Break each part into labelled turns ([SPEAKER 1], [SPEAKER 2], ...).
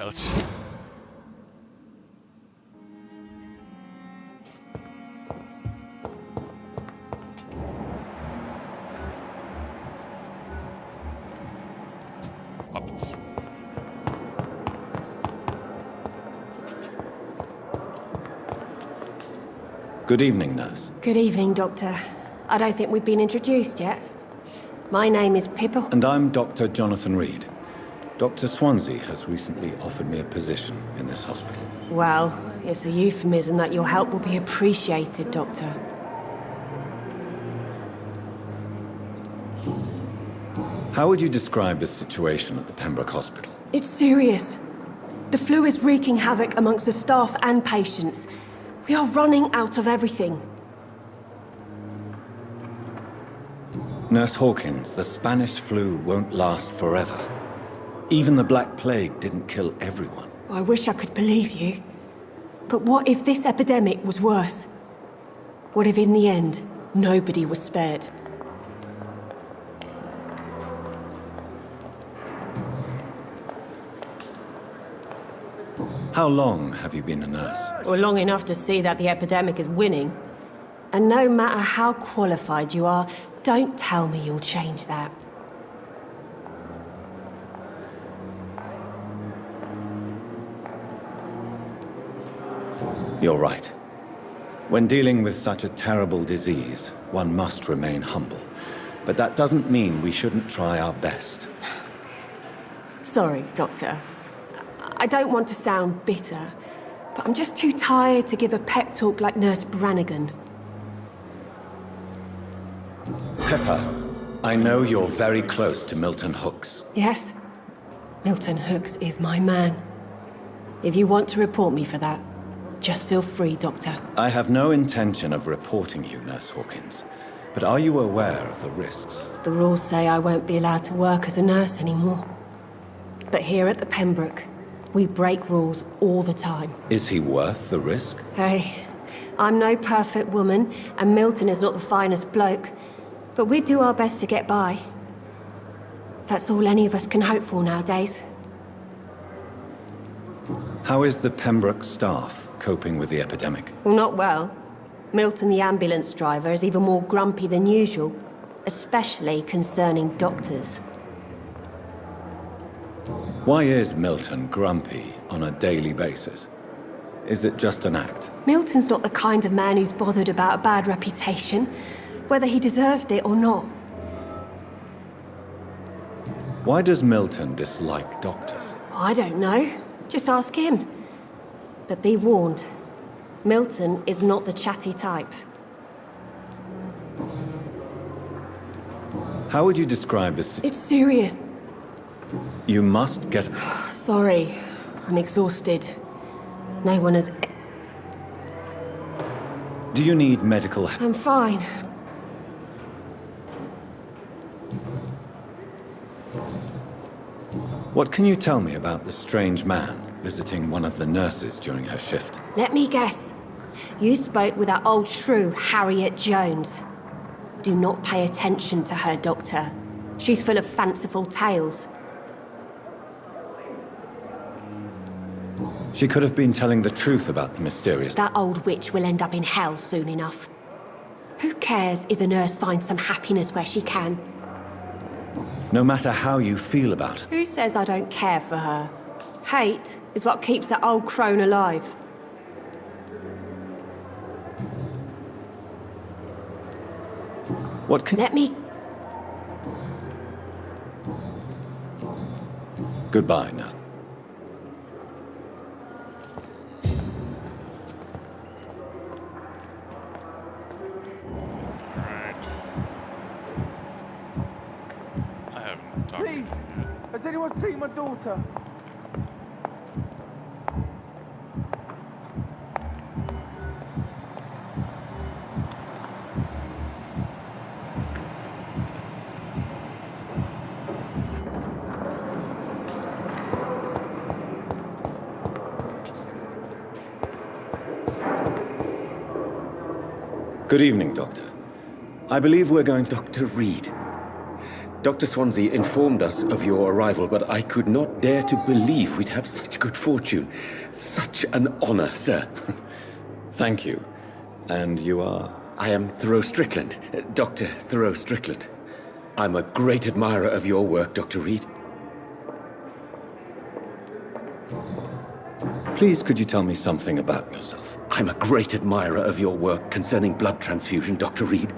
[SPEAKER 1] Ouch. Hopped.
[SPEAKER 2] Good evening, nurse.
[SPEAKER 3] Good evening, Doctor. I don't think we've been introduced yet. My name is Pippa.
[SPEAKER 2] And I'm Dr. Jonathan Reed. Dr. Swansea has recently offered me a position in this hospital.
[SPEAKER 3] Well, it's a euphemism that your help will be appreciated, Doctor.
[SPEAKER 2] How would you describe the situation at the Pembroke Hospital?
[SPEAKER 3] It's serious. The flu is wreaking havoc amongst the staff and patients. We are running out of everything.
[SPEAKER 2] Nurse Hawkins, the Spanish flu won't last forever. Even the Black Plague didn't kill everyone.
[SPEAKER 3] I wish I could believe you. But what if this epidemic was worse? What if in the end, nobody was spared?
[SPEAKER 2] How long have you been a nurse?
[SPEAKER 3] Well, long enough to see that the epidemic is winning. And no matter how qualified you are, don't tell me you'll change that.
[SPEAKER 2] You're right. When dealing with such a terrible disease, one must remain humble. But that doesn't mean we shouldn't try our best.
[SPEAKER 3] Sorry, Doctor. I don't want to sound bitter, but I'm just too tired to give a pep talk like Nurse Brannigan.
[SPEAKER 2] Pepper, I know you're very close to Milton Hooks.
[SPEAKER 3] Yes? Milton Hooks is my man. If you want to report me for that, just feel free, Doctor.
[SPEAKER 2] I have no intention of reporting you, Nurse Hawkins. But are you aware of the risks?
[SPEAKER 3] The rules say I won't be allowed to work as a nurse anymore. But here at the Pembroke, we break rules all the time.
[SPEAKER 2] Is he worth the risk?
[SPEAKER 3] Hey, I'm no perfect woman, and Milton is not the finest bloke. But we do our best to get by. That's all any of us can hope for nowadays.
[SPEAKER 2] How is the Pembroke staff coping with the epidemic?
[SPEAKER 3] Well, not well. Milton, the ambulance driver, is even more grumpy than usual, especially concerning doctors.
[SPEAKER 2] Why is Milton grumpy on a daily basis? Is it just an act?
[SPEAKER 3] Milton's not the kind of man who's bothered about a bad reputation, whether he deserved it or not.
[SPEAKER 2] Why does Milton dislike doctors?
[SPEAKER 3] I don't know. Just ask him. But be warned, Milton is not the chatty type.
[SPEAKER 2] How would you describe this?
[SPEAKER 3] It's serious.
[SPEAKER 2] You must get...
[SPEAKER 3] Sorry, I'm exhausted. No one has...
[SPEAKER 2] Do you need medical help?
[SPEAKER 3] I'm fine.
[SPEAKER 2] What can you tell me about the strange man visiting one of the nurses during her shift?
[SPEAKER 3] Let me guess. You spoke with that old shrew, Harriet Jones. Do not pay attention to her, Doctor. She's full of fanciful tales.
[SPEAKER 2] She could have been telling the truth about the mysterious...
[SPEAKER 3] That old witch will end up in hell soon enough. Who cares if a nurse finds some happiness where she can?
[SPEAKER 2] No matter how you feel about her.
[SPEAKER 3] Who says I don't care for her? Hate is what keeps that old crone alive.
[SPEAKER 2] What can...
[SPEAKER 3] Let me...
[SPEAKER 2] Goodbye, nurse.
[SPEAKER 1] Right. I haven't talked to him
[SPEAKER 4] Please,
[SPEAKER 1] yet.
[SPEAKER 4] has anyone seen my daughter?
[SPEAKER 2] Good evening, Doctor. I believe we're going to...
[SPEAKER 5] Dr. Reed. Dr. Swansea informed us of your arrival, but I could not dare to believe we'd have such good fortune. Such an honor, sir.
[SPEAKER 2] Thank you. And you are?
[SPEAKER 5] I am Thoreau Strickland, Dr. Thoreau Strickland. I'm a great admirer of your work, Dr. Reed.
[SPEAKER 2] Please, could you tell me something about yourself?
[SPEAKER 5] I'm a great admirer of your work concerning blood transfusion, Dr. Reed.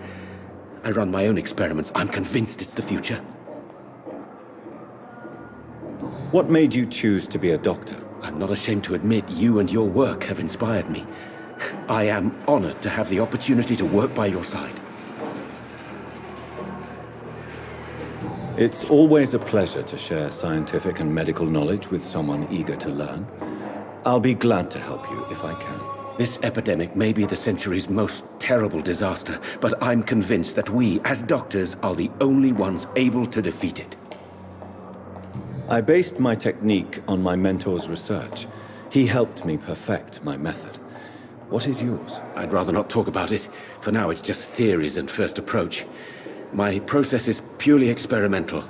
[SPEAKER 5] I run my own experiments. I'm convinced it's the future.
[SPEAKER 2] What made you choose to be a doctor?
[SPEAKER 5] I'm not ashamed to admit you and your work have inspired me. I am honored to have the opportunity to work by your side.
[SPEAKER 2] It's always a pleasure to share scientific and medical knowledge with someone eager to learn. I'll be glad to help you if I can.
[SPEAKER 5] This epidemic may be the century's most terrible disaster, but I'm convinced that we, as doctors, are the only ones able to defeat it.
[SPEAKER 2] I based my technique on my mentor's research. He helped me perfect my method. What is yours?
[SPEAKER 5] I'd rather not talk about it. For now, it's just theories and first approach. My process is purely experimental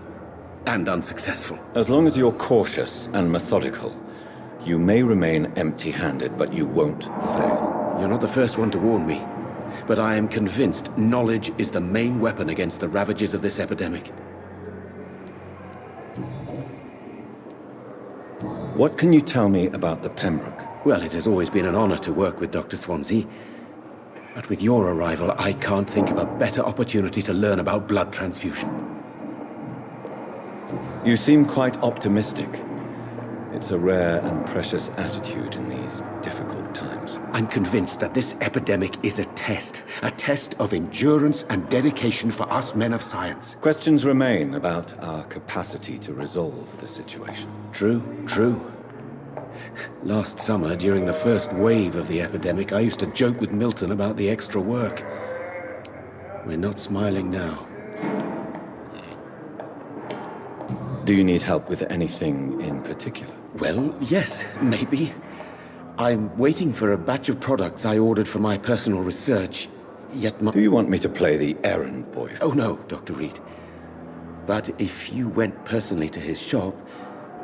[SPEAKER 5] and unsuccessful.
[SPEAKER 2] As long as you're cautious and methodical, you may remain empty-handed, but you won't fail.
[SPEAKER 5] You're not the first one to warn me, but I am convinced knowledge is the main weapon against the ravages of this epidemic.
[SPEAKER 2] What can you tell me about the Pembroke?
[SPEAKER 5] Well, it has always been an honor to work with Dr. Swansea. But with your arrival, I can't think of a better opportunity to learn about blood transfusion.
[SPEAKER 2] You seem quite optimistic. It's a rare and precious attitude in these difficult times.
[SPEAKER 5] I'm convinced that this epidemic is a test of endurance and dedication for us men of science.
[SPEAKER 2] Questions remain about our capacity to resolve the situation.
[SPEAKER 5] True, true. Last summer, during the first wave of the epidemic, I used to joke with Milton about the extra work. We're not smiling now.
[SPEAKER 2] Do you need help with anything in particular?
[SPEAKER 5] Well, yes, maybe. I'm waiting for a batch of products I ordered for my personal research, yet my...
[SPEAKER 2] Do you want me to play the errand boy?
[SPEAKER 5] Oh, no, Dr. Reed. But if you went personally to his shop,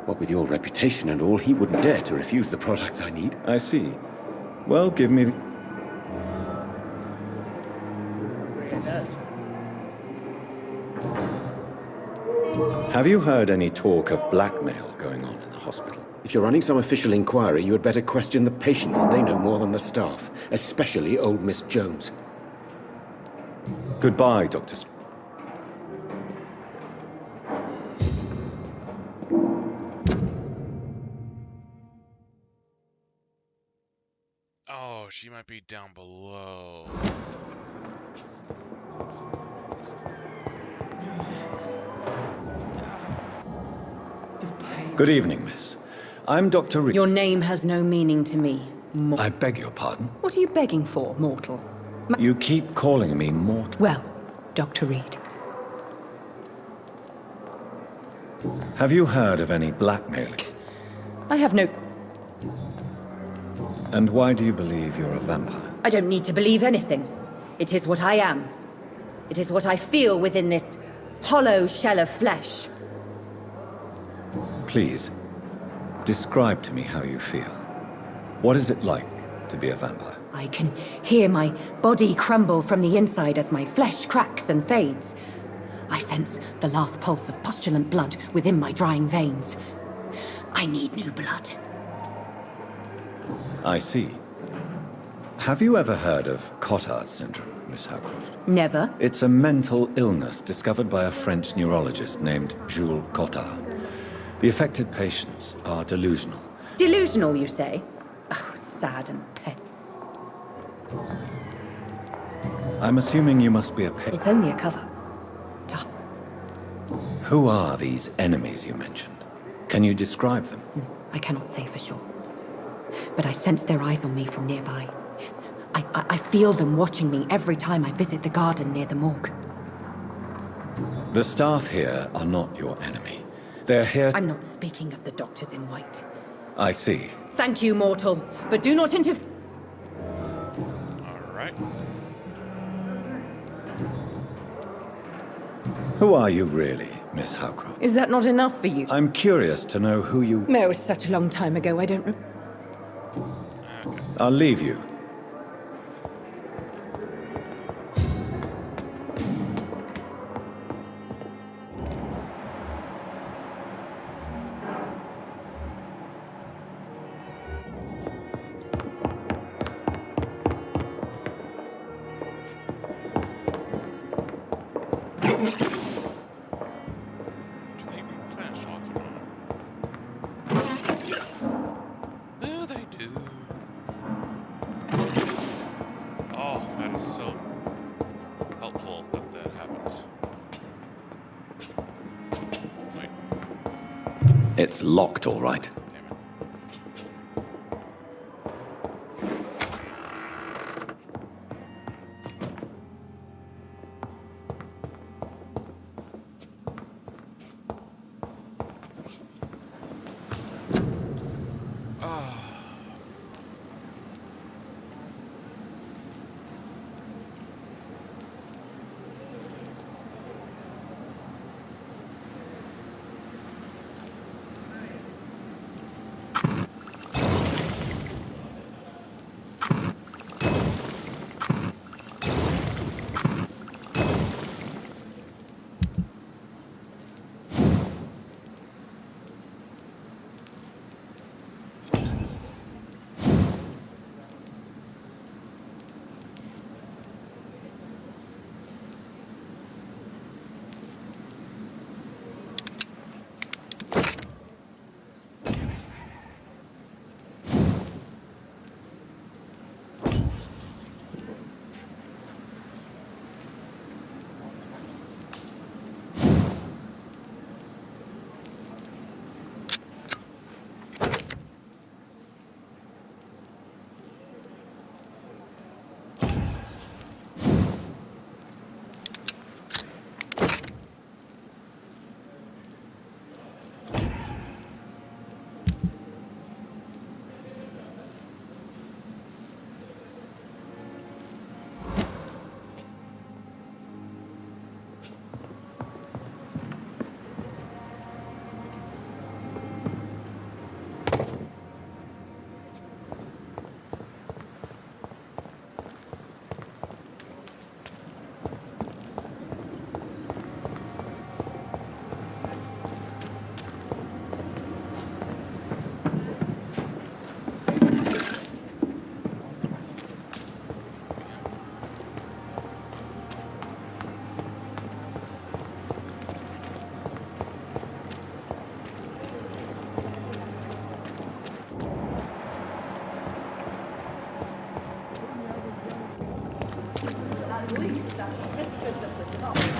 [SPEAKER 5] what with your reputation and all, he wouldn't dare to refuse the products I need.
[SPEAKER 2] I see. Well, give me the... Have you heard any talk of blackmail going on in the hospital?
[SPEAKER 5] If you're running some official inquiry, you had better question the patients. They know more than the staff, especially old Miss Jones.
[SPEAKER 2] Goodbye, Dr.
[SPEAKER 1] Oh, she might be down below.
[SPEAKER 2] Good evening, miss. I'm Dr. Reed.
[SPEAKER 6] Your name has no meaning to me.
[SPEAKER 2] I beg your pardon?
[SPEAKER 6] What are you begging for, mortal?
[SPEAKER 2] You keep calling me mortal.
[SPEAKER 6] Well, Dr. Reed.
[SPEAKER 2] Have you heard of any blackmailing?
[SPEAKER 6] I have no...
[SPEAKER 2] And why do you believe you're a vampire?
[SPEAKER 6] I don't need to believe anything. It is what I am. It is what I feel within this hollow shell of flesh.
[SPEAKER 2] Please, describe to me how you feel. What is it like to be a vampire?
[SPEAKER 6] I can hear my body crumble from the inside as my flesh cracks and fades. I sense the last pulse of pustulant blood within my drying veins. I need new blood.
[SPEAKER 2] I see. Have you ever heard of Cotard syndrome, Miss Howcroft?
[SPEAKER 6] Never.
[SPEAKER 2] It's a mental illness discovered by a French neurologist named Jules Cotard. The affected patients are delusional.
[SPEAKER 6] Delusional, you say? Oh, sad and pet.
[SPEAKER 2] I'm assuming you must be a patient.
[SPEAKER 6] It's only a cover. Duh.
[SPEAKER 2] Who are these enemies you mentioned? Can you describe them?
[SPEAKER 6] I cannot say for sure. But I sense their eyes on me from nearby. I feel them watching me every time I visit the garden near the morgue.
[SPEAKER 2] The staff here are not your enemy. They're here...
[SPEAKER 6] I'm not speaking of the doctors in white.
[SPEAKER 2] I see.
[SPEAKER 6] Thank you, mortal, but do not interfere.
[SPEAKER 1] Alright.
[SPEAKER 2] Who are you really? Miss Howcroft.
[SPEAKER 6] Is that not enough for you?
[SPEAKER 2] I'm curious to know who you...
[SPEAKER 6] No, it was such a long time ago, I don't...
[SPEAKER 2] I'll leave you.
[SPEAKER 1] Do you think we can finish off or not? No, they do. Oh, that is so helpful that that happens. Wait,
[SPEAKER 2] It's locked, all right.
[SPEAKER 1] damn it. Ah.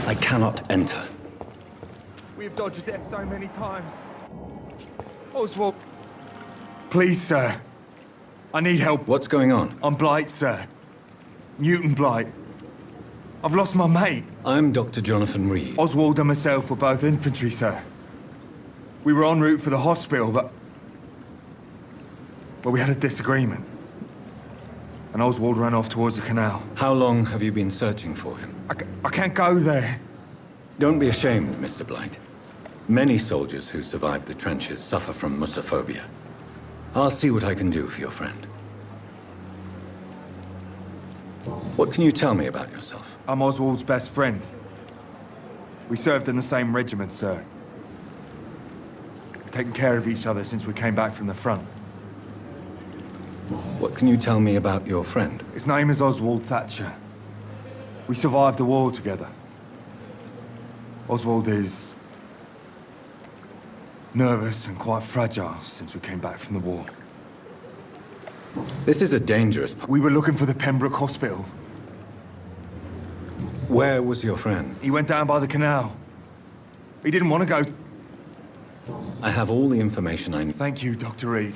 [SPEAKER 2] I cannot enter.
[SPEAKER 4] We've dodged death so many times. Oswald. Please, sir. I need help.
[SPEAKER 2] What's going on?
[SPEAKER 4] I'm Blight, sir. Newton Blight. I've lost my mate.
[SPEAKER 2] I'm Dr. Jonathan Reed.
[SPEAKER 4] Oswald and myself were both infantry, sir. We were en route for the hospital, but... well, we had a disagreement. And Oswald ran off towards the canal.
[SPEAKER 2] How long have you been searching for him?
[SPEAKER 4] I can't go there.
[SPEAKER 2] Don't be ashamed, Mr. Blight. Many soldiers who survived the trenches suffer from musophobia. I'll see what I can do for your friend. What can you tell me about yourself?
[SPEAKER 4] I'm Oswald's best friend. We served in the same regiment, sir. We've taken care of each other since we came back from the front.
[SPEAKER 2] What can you tell me about your friend?
[SPEAKER 4] His name is Oswald Thatcher. We survived the war together. Oswald is... nervous and quite fragile since we came back from the war.
[SPEAKER 2] This is a dangerous...
[SPEAKER 4] We were looking for the Pembroke Hospital.
[SPEAKER 2] Where was your friend?
[SPEAKER 4] He went down by the canal. He didn't want to go...
[SPEAKER 2] I have all the information I need.
[SPEAKER 4] Thank you, Dr. Reed.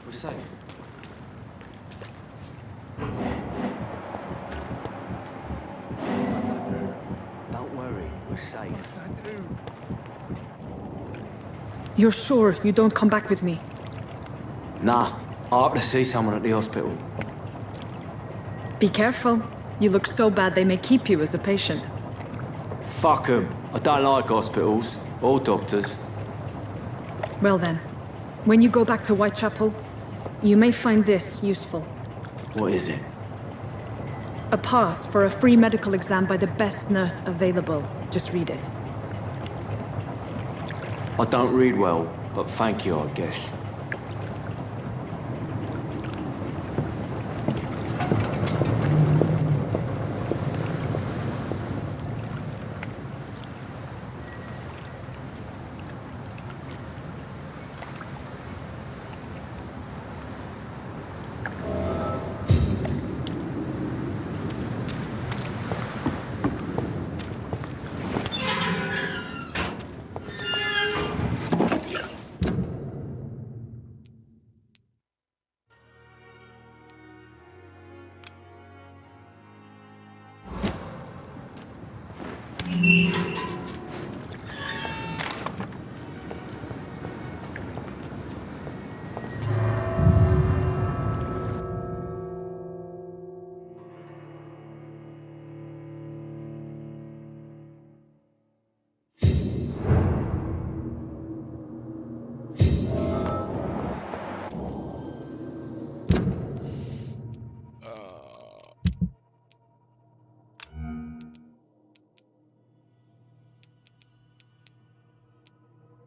[SPEAKER 7] We're safe. safe.
[SPEAKER 4] I do.
[SPEAKER 8] You're sure you don't come back with me?
[SPEAKER 7] Nah, I have to see someone at the hospital.
[SPEAKER 8] Be careful. You look so bad they may keep you as a patient.
[SPEAKER 7] Fuck 'em. I don't like hospitals. Or doctors.
[SPEAKER 8] Well then, when you go back to Whitechapel, you may find this useful.
[SPEAKER 7] What is it?
[SPEAKER 8] A pass for a free medical exam by the best nurse available. Just read it.
[SPEAKER 7] I don't read well, but thank you, I guess.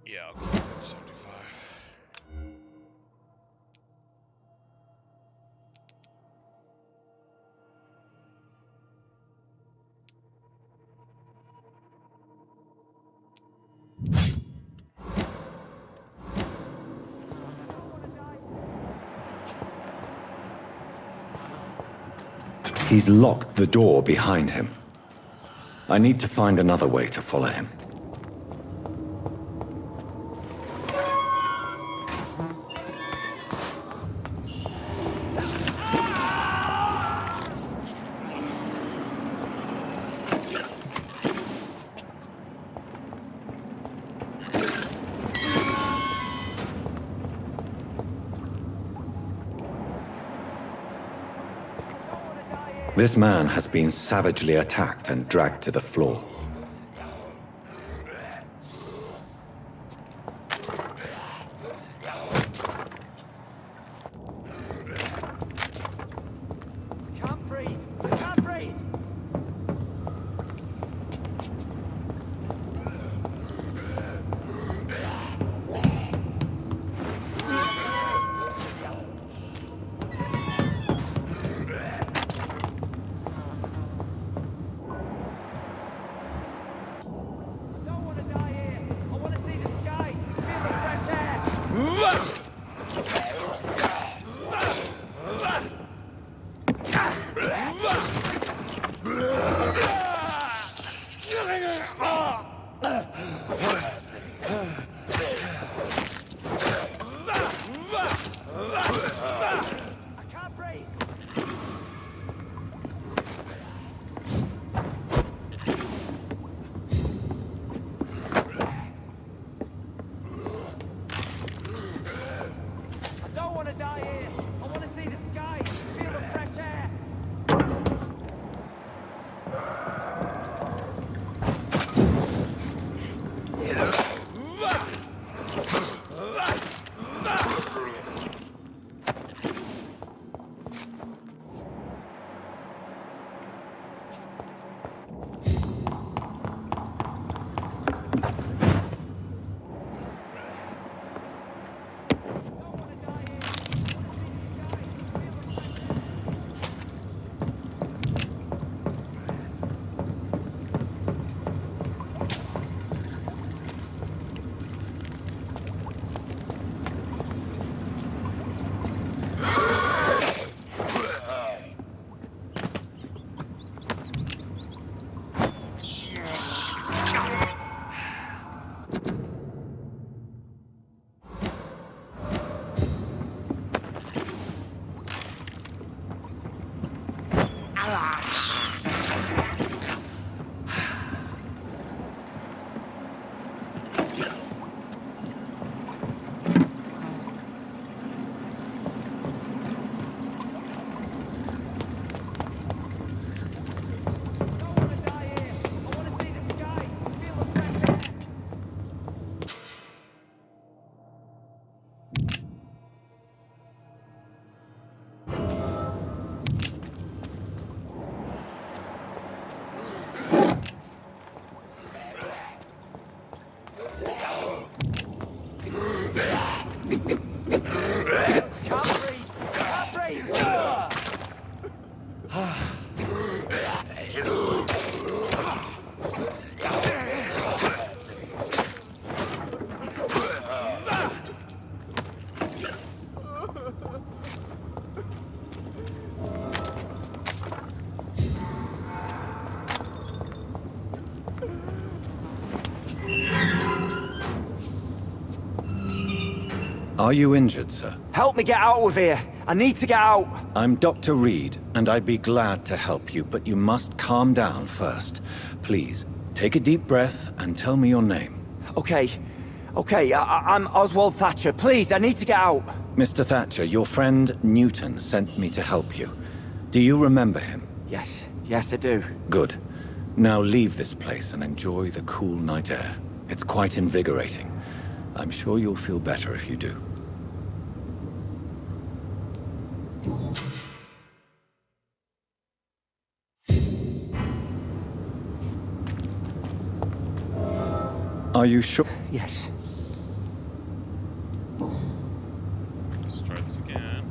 [SPEAKER 1] Yeah, I'll call it 75.
[SPEAKER 2] He's locked the door behind him. I need to find another way to follow him. This man has been savagely attacked and dragged to the floor.
[SPEAKER 4] I can't breathe. I can't breathe.
[SPEAKER 2] Are you injured, sir?
[SPEAKER 7] Help me get out of here. I need to get out.
[SPEAKER 2] I'm Dr. Reed, and I'd be glad to help you, but you must calm down first. Please, take a deep breath and tell me your name.
[SPEAKER 7] Okay. I'm Oswald Thatcher. Please, I need to get out.
[SPEAKER 2] Mr. Thatcher, your friend Newton sent me to help you. Do you remember him?
[SPEAKER 7] Yes, I do.
[SPEAKER 2] Good. Now leave this place and enjoy the cool night air. It's quite invigorating. I'm sure you'll feel better if you do. Are you sure?
[SPEAKER 7] Yes.
[SPEAKER 1] Let's try this again.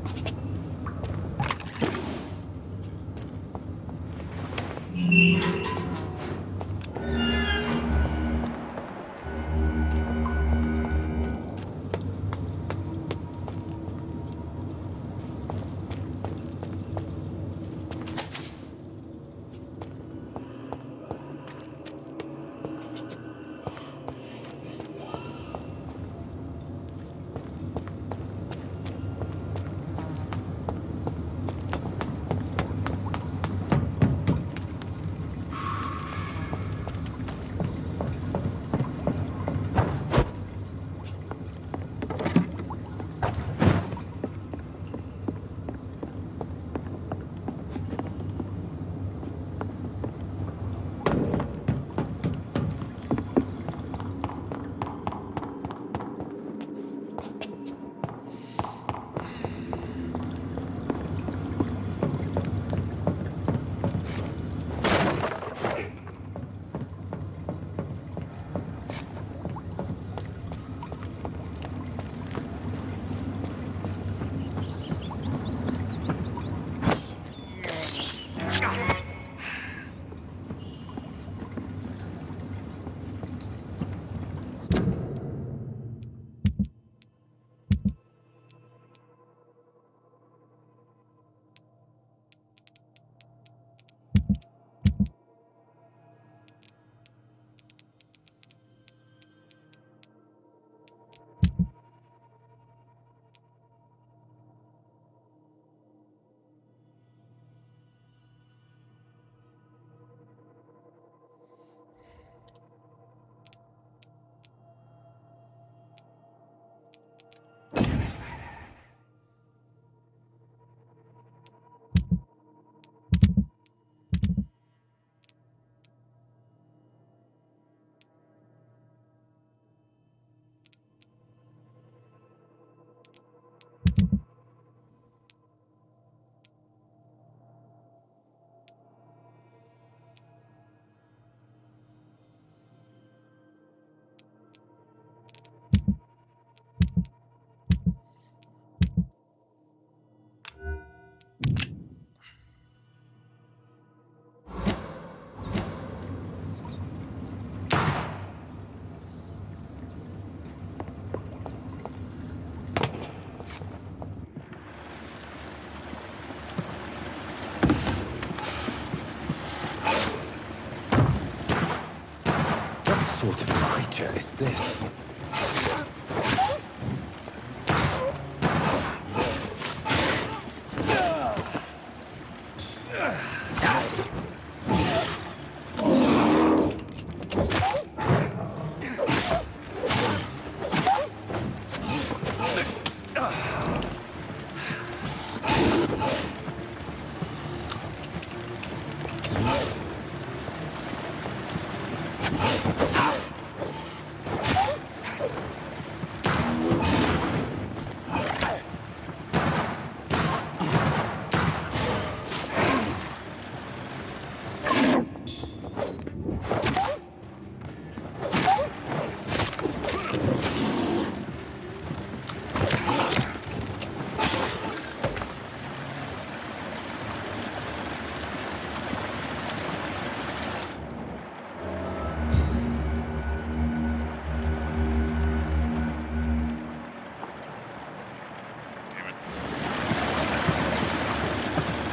[SPEAKER 2] What sort of creature is this?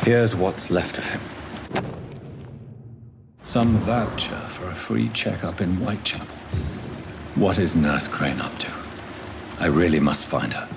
[SPEAKER 2] Here's what's left of him. Some voucher for a free checkup in Whitechapel. What is Nurse Crane up to? I really must find her.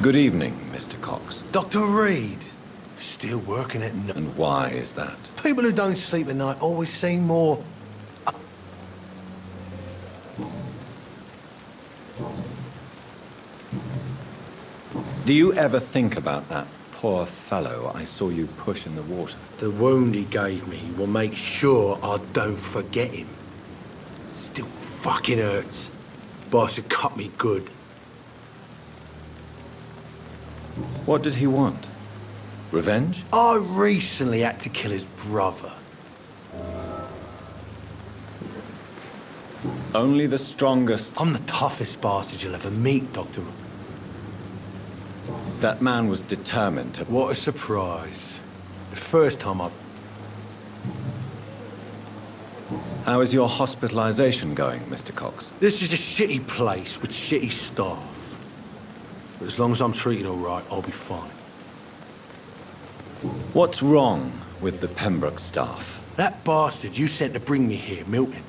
[SPEAKER 2] Good evening, Mr. Cox.
[SPEAKER 9] Dr. Reed, still working at night.
[SPEAKER 2] And why is that?
[SPEAKER 9] People who don't sleep at night always seem more...
[SPEAKER 2] Do you ever think about that poor fellow I saw you push in the water?
[SPEAKER 9] The wound he gave me will make sure I don't forget him. Still fucking hurts. Boss had cut me good.
[SPEAKER 2] What did he want? Revenge?
[SPEAKER 9] I recently had to kill his brother.
[SPEAKER 2] Only the strongest...
[SPEAKER 9] I'm the toughest bastard you'll ever meet, Doctor.
[SPEAKER 2] That man was determined to...
[SPEAKER 9] What a surprise. The first time I...
[SPEAKER 2] How is your hospitalization going, Mr. Cox?
[SPEAKER 9] This is a shitty place with shitty staff. But as long as I'm treated all right, I'll be fine.
[SPEAKER 2] What's wrong with the Pembroke staff?
[SPEAKER 9] That bastard you sent to bring me here, Milton.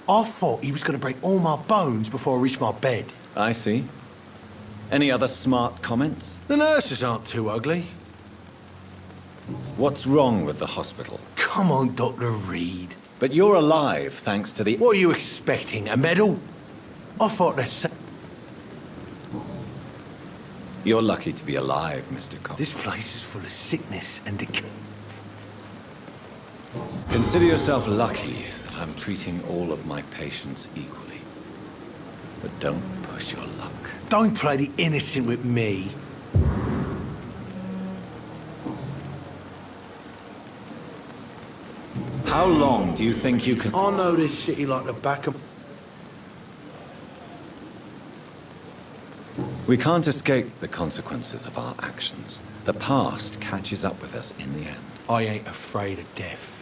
[SPEAKER 9] I thought he was going to break all my bones before I reached my bed.
[SPEAKER 2] I see. Any other smart comments?
[SPEAKER 9] The nurses aren't too ugly.
[SPEAKER 2] What's wrong with the hospital?
[SPEAKER 9] Come on, Dr. Reed.
[SPEAKER 2] But you're alive, thanks to the...
[SPEAKER 9] What are you expecting, a medal? I thought they'd say...
[SPEAKER 2] You're lucky to be alive, Mr. Cox.
[SPEAKER 9] This place is full of sickness and decay.
[SPEAKER 2] Consider yourself lucky that I'm treating all of my patients equally. But don't push your luck.
[SPEAKER 9] Don't play the innocent with me.
[SPEAKER 2] How long do you think you can...
[SPEAKER 9] I know this city like the back of...
[SPEAKER 2] We can't escape the consequences of our actions. The past catches up with us in the end.
[SPEAKER 9] I ain't afraid of death.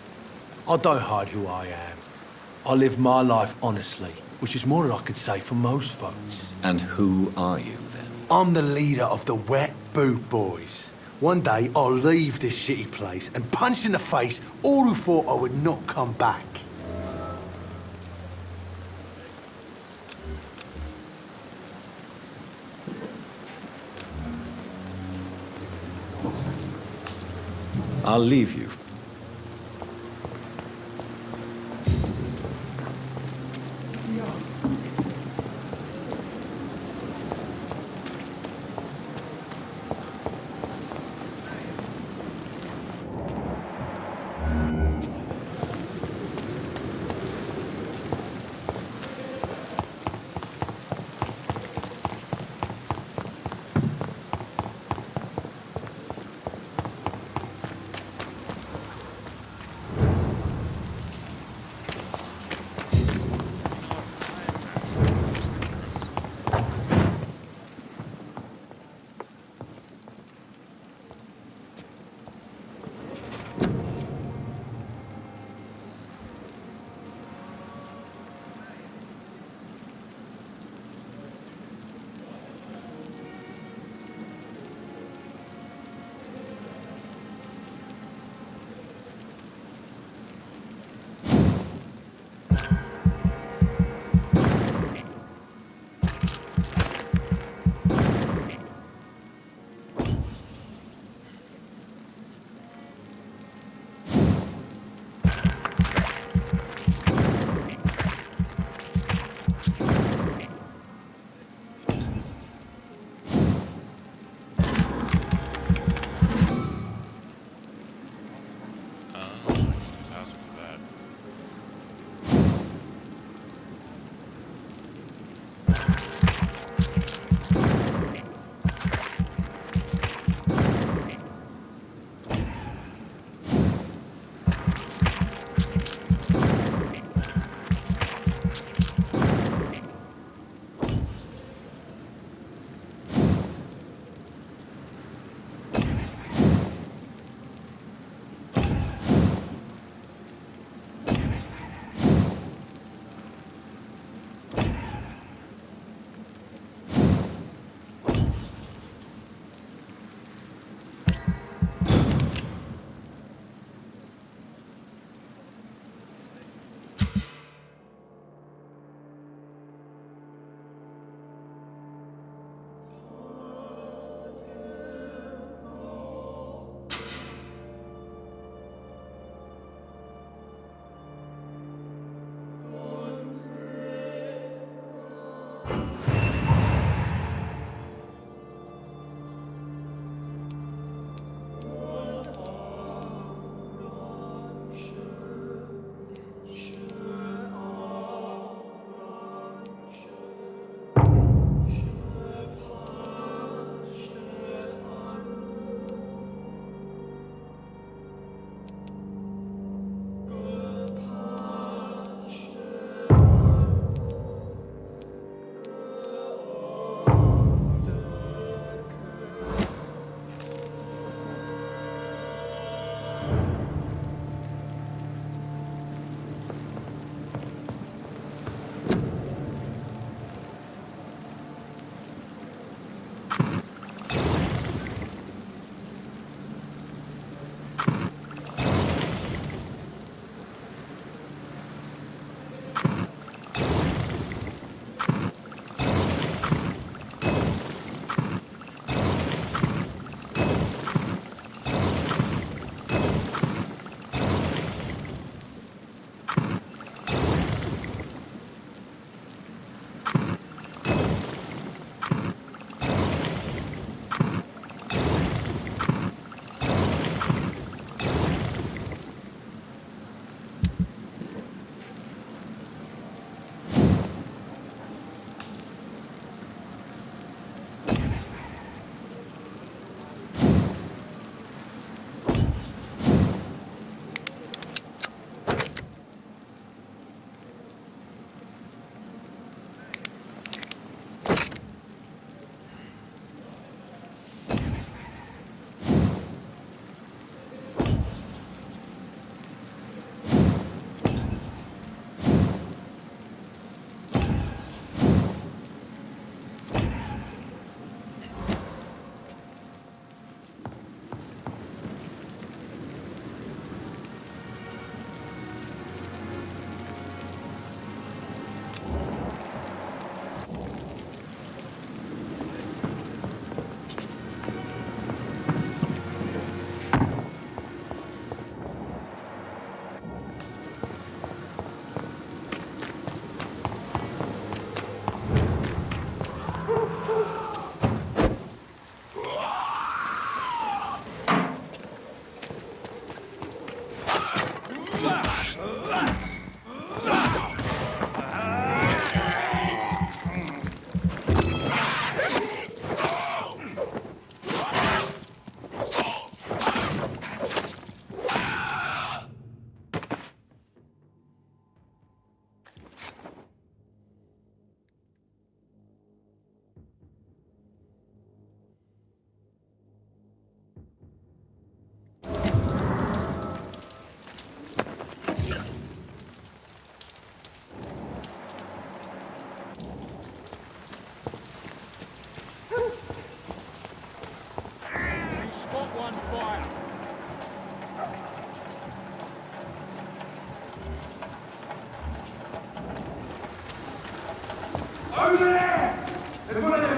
[SPEAKER 9] I don't hide who I am. I live my life honestly, which is more than I could say for most folks.
[SPEAKER 2] And who are you, then?
[SPEAKER 9] I'm the leader of the Wet Boot Boys. One day, I'll leave this shitty place and punch in the face all who thought I would not come back.
[SPEAKER 2] I'll leave you.
[SPEAKER 10] Spot one fire.
[SPEAKER 4] Over there! There's one of them.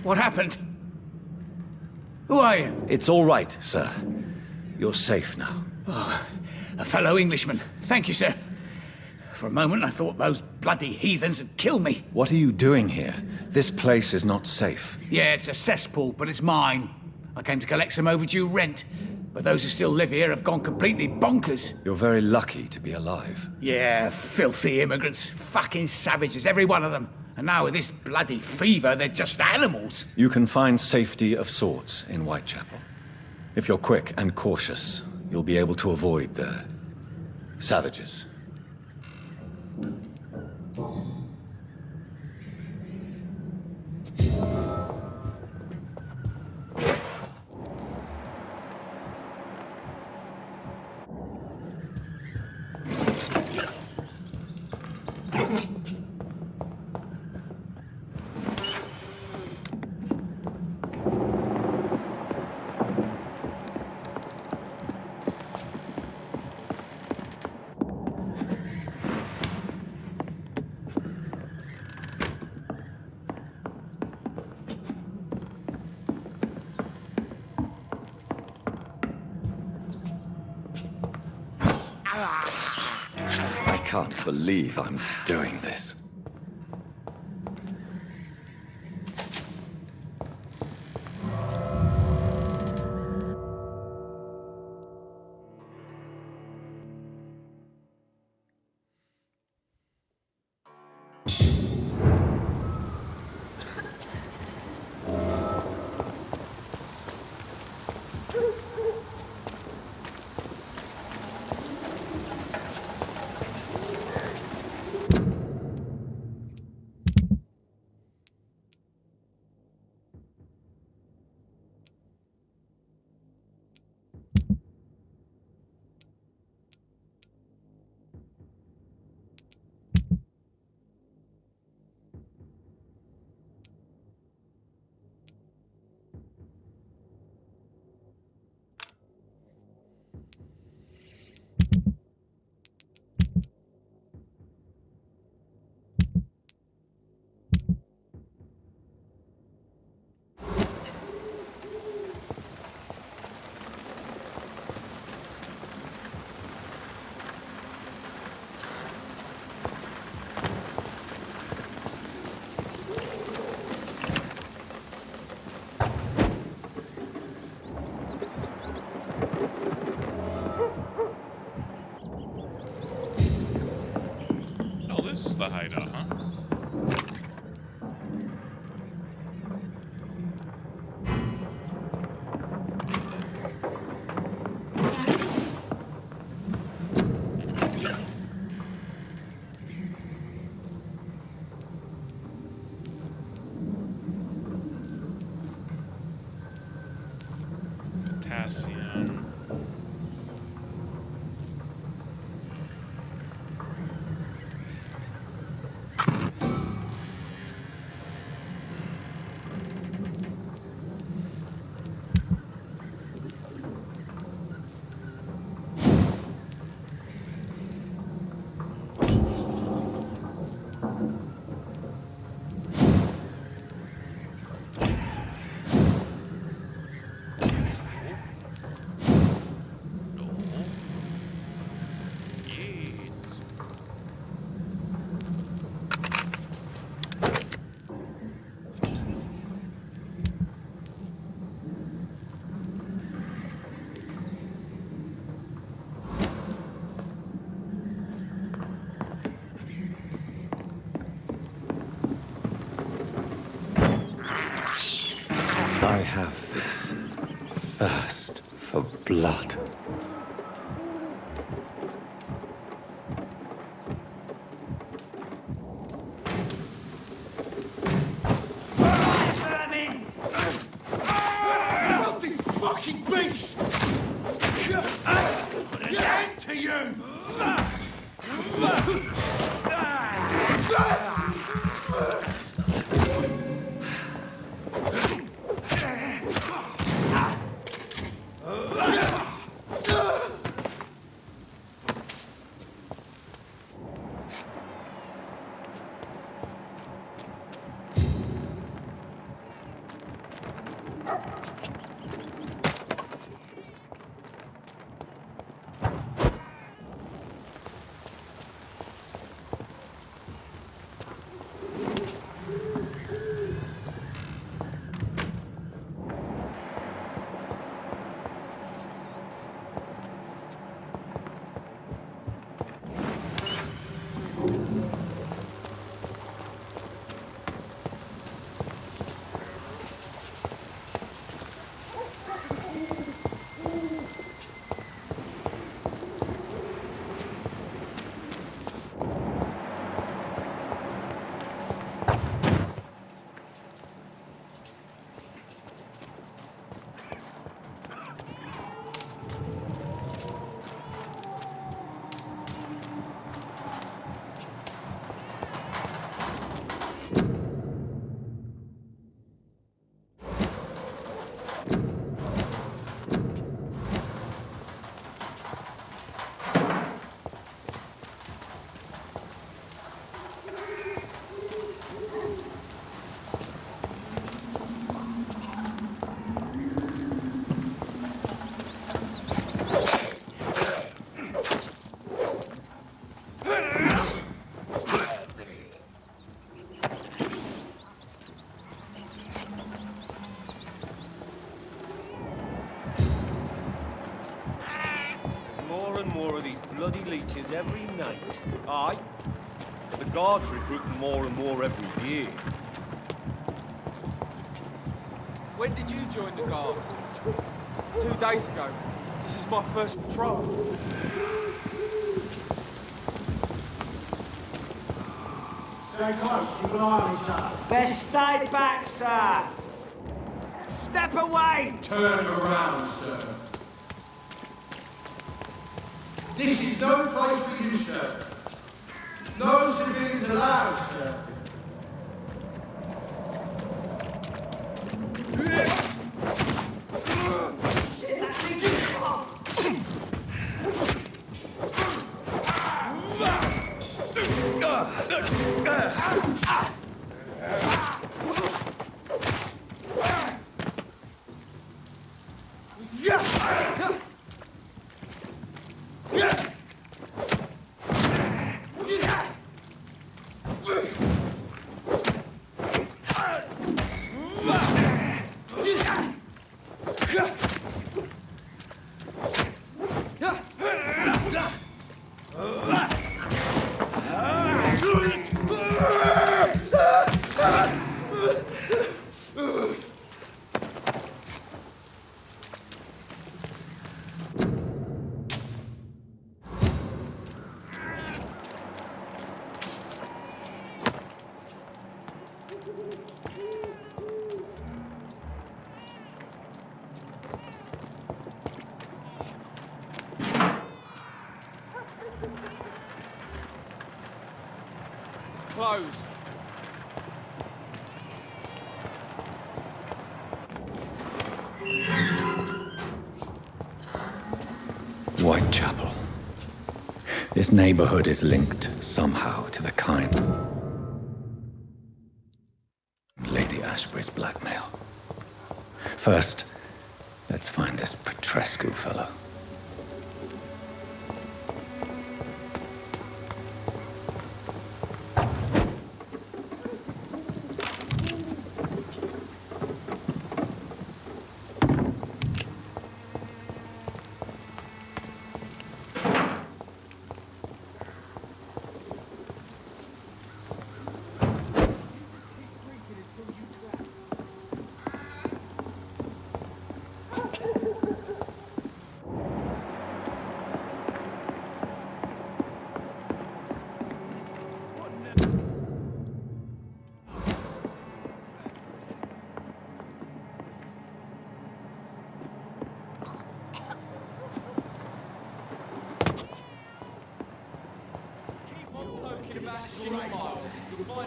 [SPEAKER 5] What happened? Who are you?
[SPEAKER 2] It's all right, sir. You're safe now.
[SPEAKER 5] Oh, a fellow Englishman. Thank you, sir. For a moment, I thought those bloody heathens had killed me.
[SPEAKER 2] What are you doing here? This place is not safe.
[SPEAKER 5] Yeah, it's a cesspool, but it's mine. I came to collect some overdue rent, but those who still live here have gone completely bonkers.
[SPEAKER 2] You're very lucky to be alive.
[SPEAKER 5] Yeah, filthy immigrants. Fucking savages, every one of them. And now with this bloody fever, they're just animals.
[SPEAKER 2] You can find safety of sorts in Whitechapel. If you're quick and cautious, you'll be able to avoid the savages. I can't believe I'm doing this.
[SPEAKER 1] this is the hideout, huh? Potassium.
[SPEAKER 2] I have this thirst for blood.
[SPEAKER 10] Filthy fucking beast! Put an end to you!
[SPEAKER 11] More of these bloody leeches every night. Aye. But the guards recruiting more and more every year.
[SPEAKER 10] When did you join the guard? 2 days ago. This is my first patrol.
[SPEAKER 12] Stay close, keep an eye on each other.
[SPEAKER 13] Best stay back, sir. Step away!
[SPEAKER 12] Turn around, sir. This is no place for you, sir. No civilians allowed, sir.
[SPEAKER 10] closed.
[SPEAKER 2] Whitechapel. This neighborhood is linked somehow to the kind. Lady Ashbury's blackmail. First, let's find this Petrescu fellow.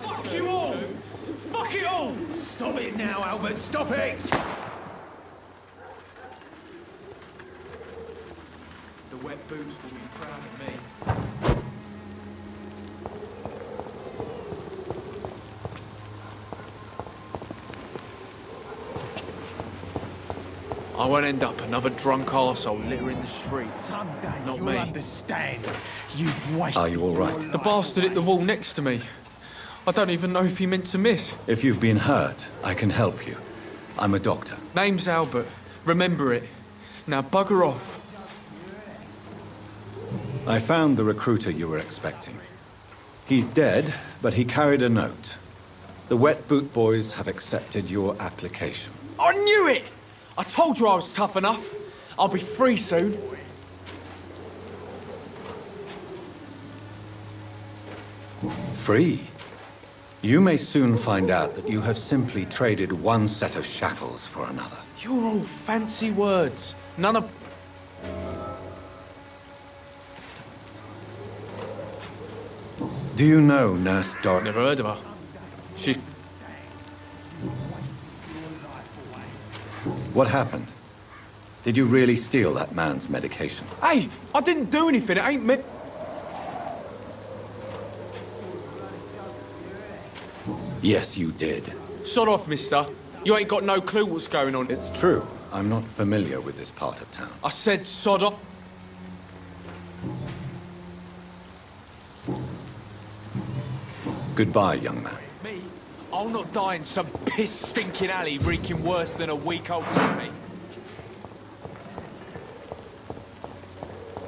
[SPEAKER 11] Fuck you all! Fuck it all! Stop it now, Albert, stop it! The wet boots will be proud of me.
[SPEAKER 14] I won't end up another drunk arsehole littering the streets.
[SPEAKER 4] Someday
[SPEAKER 14] Not
[SPEAKER 4] you'll
[SPEAKER 14] me.
[SPEAKER 4] understand. You've wasted.
[SPEAKER 2] Are you all right?
[SPEAKER 14] The bastard hit the wall next to me. I don't even know if he meant to miss.
[SPEAKER 2] If you've been hurt, I can help you. I'm a doctor.
[SPEAKER 14] Name's Albert. Remember it. Now bugger off.
[SPEAKER 2] I found the recruiter you were expecting. He's dead, but he carried a note. The Wet Boot Boys have accepted your application.
[SPEAKER 14] I knew it! I told you I was tough enough. I'll be free soon.
[SPEAKER 2] Free? You may soon find out that you have simply traded one set of shackles for another.
[SPEAKER 14] You're all fancy words. None of...
[SPEAKER 2] Do you know Nurse Dor...
[SPEAKER 14] Never heard of her. She's...
[SPEAKER 2] What happened? Did you really steal that man's medication?
[SPEAKER 14] Hey, I didn't do anything. It ain't me...
[SPEAKER 2] Yes, you did.
[SPEAKER 14] Sod off, mister. You ain't got no clue what's going on.
[SPEAKER 2] It's true. I'm not familiar with this part of town.
[SPEAKER 14] I said sod off.
[SPEAKER 2] Goodbye, young man.
[SPEAKER 14] Me? I'll not die in some piss-stinking alley reeking worse than a week-old coffee.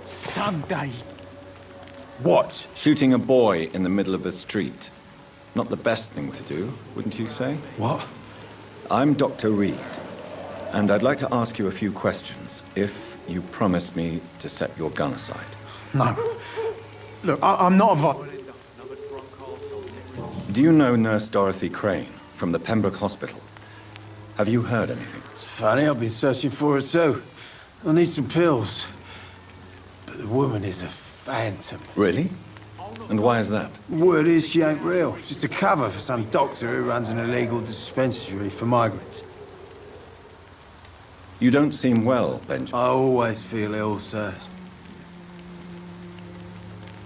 [SPEAKER 4] Someday. What?
[SPEAKER 2] Shooting a boy in the middle of the street. Not the best thing to do, wouldn't you say?
[SPEAKER 4] What?
[SPEAKER 2] I'm Dr. Reed, and I'd like to ask you a few questions, if you promise me to set your gun aside.
[SPEAKER 4] No. Look, I'm not a
[SPEAKER 2] Do you know Nurse Dorothy Crane from the Pembroke Hospital? Have you heard anything?
[SPEAKER 9] It's funny, I've been searching for her too. I need some pills. But the woman is a phantom.
[SPEAKER 2] Really? And why is that?
[SPEAKER 9] Word is she ain't real. She's a cover for some doctor who runs an illegal dispensary for migrants.
[SPEAKER 2] You don't seem well, Benjamin.
[SPEAKER 9] I always feel ill, sir.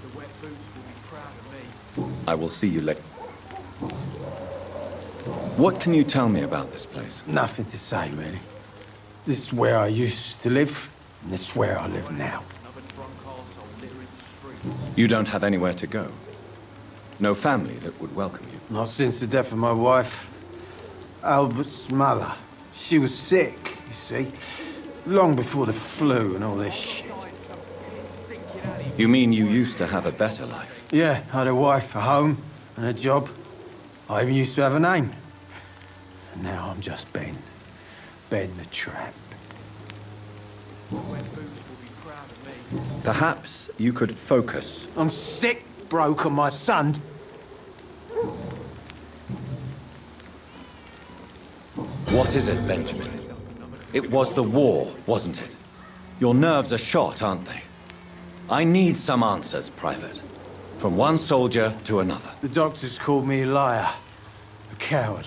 [SPEAKER 11] The wet boots will be proud of me.
[SPEAKER 2] I will see you later. What can you tell me about this place?
[SPEAKER 9] Nothing to say, really. This is where I used to live, and this is where I live now.
[SPEAKER 2] You don't have anywhere to go? No family that would welcome you?
[SPEAKER 9] Not since the death of my wife, Albert's mother. She was sick, you see. Long before the flu and all this shit.
[SPEAKER 2] You mean you used to have a better life?
[SPEAKER 9] Yeah, I had a wife, a home, and a job. I even used to have a name. And now I'm just Ben. Ben the Tramp.
[SPEAKER 2] Perhaps you could focus.
[SPEAKER 9] I'm sick, broke, and my son...
[SPEAKER 2] What is it, Benjamin? It was the war, wasn't it? Your nerves are shot, aren't they? I need some answers, Private. From one soldier to another.
[SPEAKER 9] The doctors called me a liar, a coward.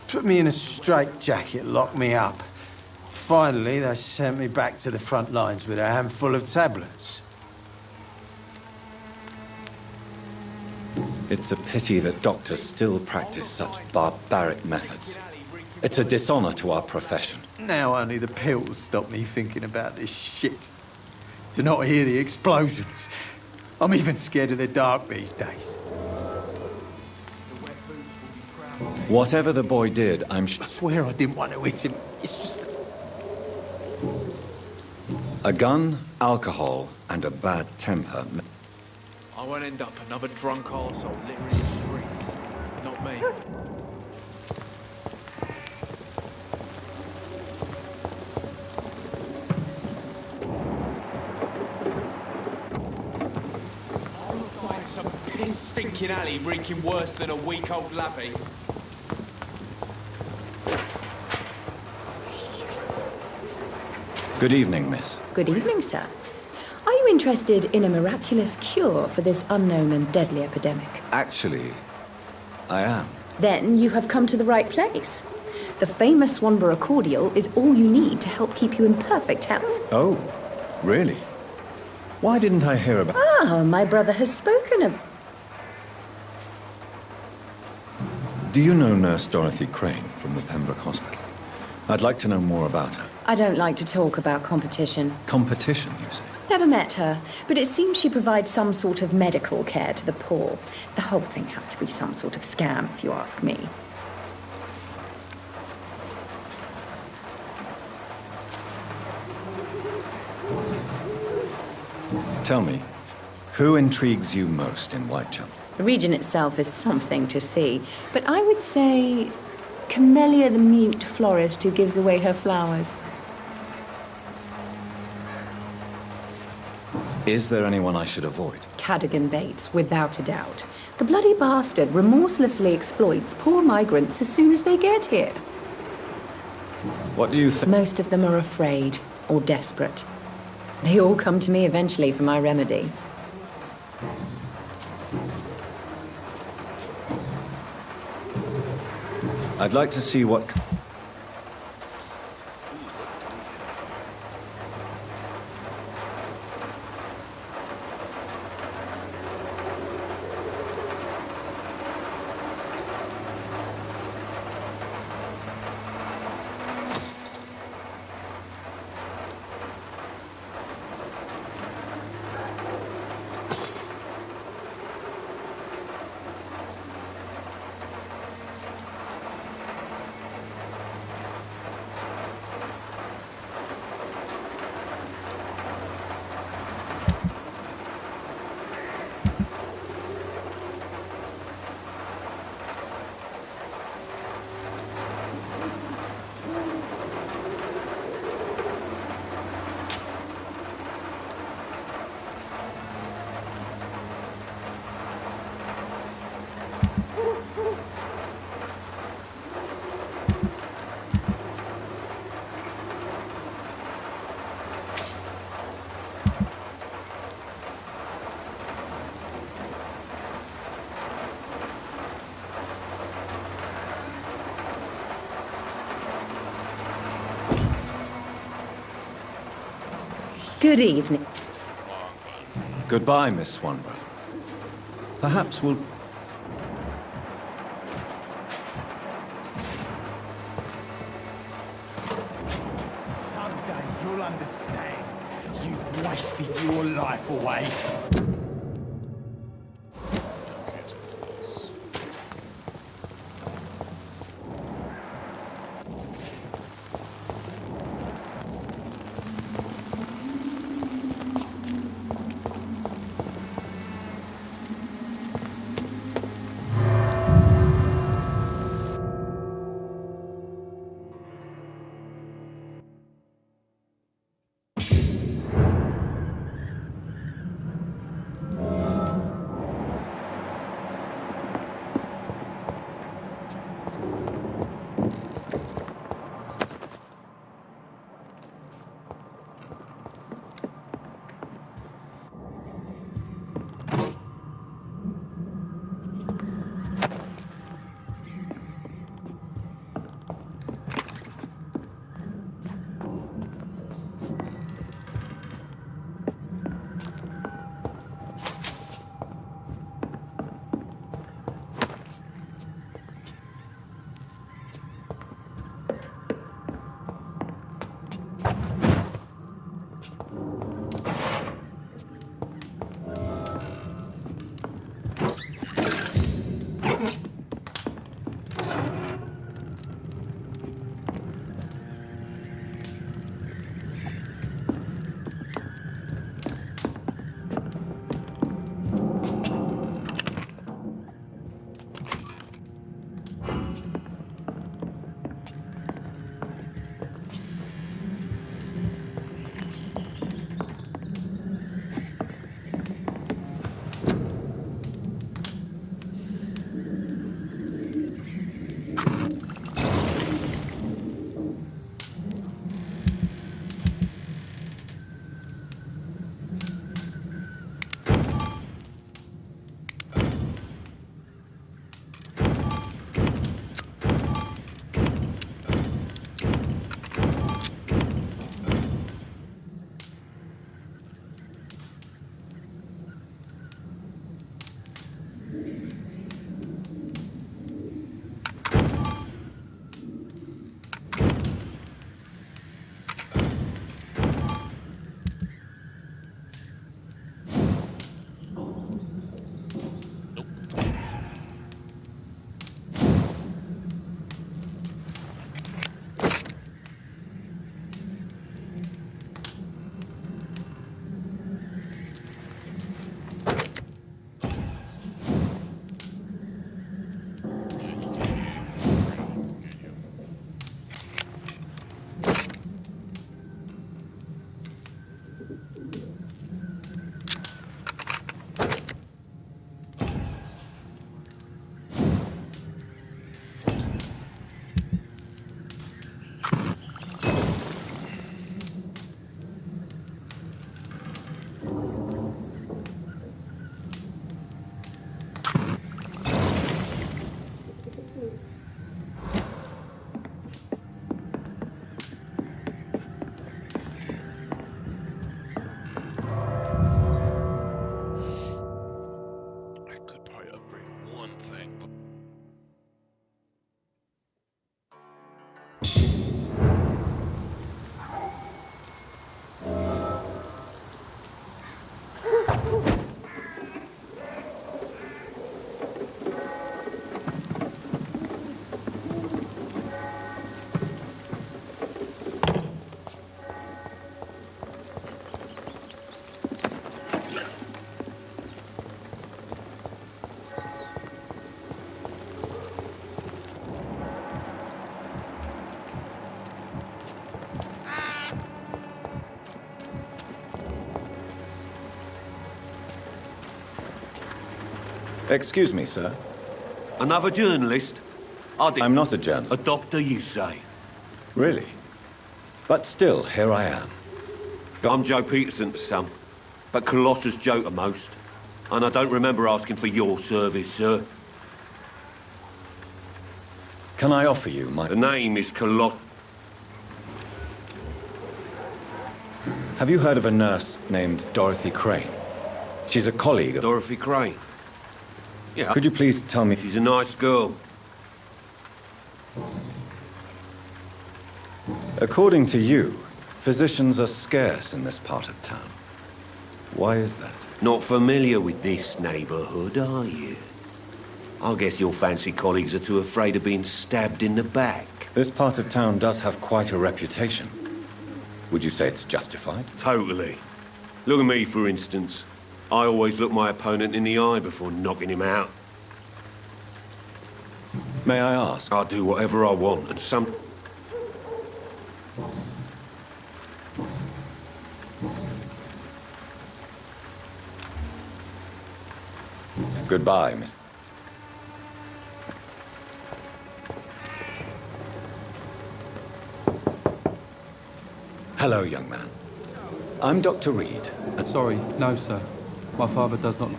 [SPEAKER 9] Put me in a straitjacket, locked me up. Finally, they sent me back to the front lines with a handful of tablets.
[SPEAKER 2] It's a pity that doctors still practice such barbaric methods. It's a dishonor to our profession.
[SPEAKER 9] Now only the pills stop me thinking about this shit. To not hear the explosions. I'm even scared of the dark these days.
[SPEAKER 2] Whatever the boy did, I
[SPEAKER 9] swear I didn't want to hit him. It's just...
[SPEAKER 2] A gun, alcohol, and a bad temper.
[SPEAKER 14] I won't end up another drunk arsehole littering the streets. Not me. I'm not dying some piss-stinking alley reeking worse than a week-old lavvy.
[SPEAKER 2] Good evening, miss.
[SPEAKER 6] Good evening, sir. Are you interested in a miraculous cure for this unknown and deadly epidemic?
[SPEAKER 2] Actually, I am.
[SPEAKER 6] Then you have come to the right place. The famous Swanborough cordial is all you need to help keep you in perfect health.
[SPEAKER 2] Oh, really? Why didn't I hear about...
[SPEAKER 6] Ah, my brother has spoken of...
[SPEAKER 2] Do you know Nurse Dorothy Crane from the Pembroke Hospital? I'd like to know more about her.
[SPEAKER 6] I don't like to talk about competition.
[SPEAKER 2] Competition, you say?
[SPEAKER 6] Never met her, but it seems she provides some sort of medical care to the poor. The whole thing has to be some sort of scam, if you ask me.
[SPEAKER 2] Tell me, who intrigues you most in Whitechapel?
[SPEAKER 6] The region itself is something to see, but I would say Camellia the mute florist who gives away her flowers.
[SPEAKER 2] Is there anyone I should avoid?
[SPEAKER 6] Cadogan Bates, without a doubt. The bloody bastard remorselessly exploits poor migrants as soon as they get here.
[SPEAKER 2] What do you think?
[SPEAKER 6] Most of them are afraid or desperate. They all come to me eventually for my remedy.
[SPEAKER 2] I'd like to see what...
[SPEAKER 6] Good evening.
[SPEAKER 2] Goodbye, Miss Swanborough. Perhaps we'll...
[SPEAKER 9] Someday you'll understand. You've wasted your life away.
[SPEAKER 2] Excuse me, sir.
[SPEAKER 11] Another journalist?
[SPEAKER 2] I'm not a journalist.
[SPEAKER 11] A doctor, you say?
[SPEAKER 2] Really? But still, here I am.
[SPEAKER 11] I'm Joe Peterson's son, but Colossus Joe to most. And I don't remember asking for your service, sir.
[SPEAKER 2] Can I offer you my...
[SPEAKER 11] The name is Colossus.
[SPEAKER 2] Have you heard of a nurse named Dorothy Crane? She's a colleague of...
[SPEAKER 11] Dorothy Crane? Yeah.
[SPEAKER 2] Could you please tell me...
[SPEAKER 11] She's a nice girl.
[SPEAKER 2] According to you, physicians are scarce in this part of town. Why is that?
[SPEAKER 11] Not familiar with this neighborhood, are you? I guess your fancy colleagues are too afraid of being stabbed in the back.
[SPEAKER 2] This part of town does have quite a reputation. Would you say it's justified?
[SPEAKER 11] Totally. Look at me, for instance. I always look my opponent in the eye before knocking him out.
[SPEAKER 2] May I ask?
[SPEAKER 11] I'll do whatever I want, and some...
[SPEAKER 2] Goodbye, Mr. Hello, young man. I'm Dr. Reed.
[SPEAKER 15] Sorry, no, sir. My father does not...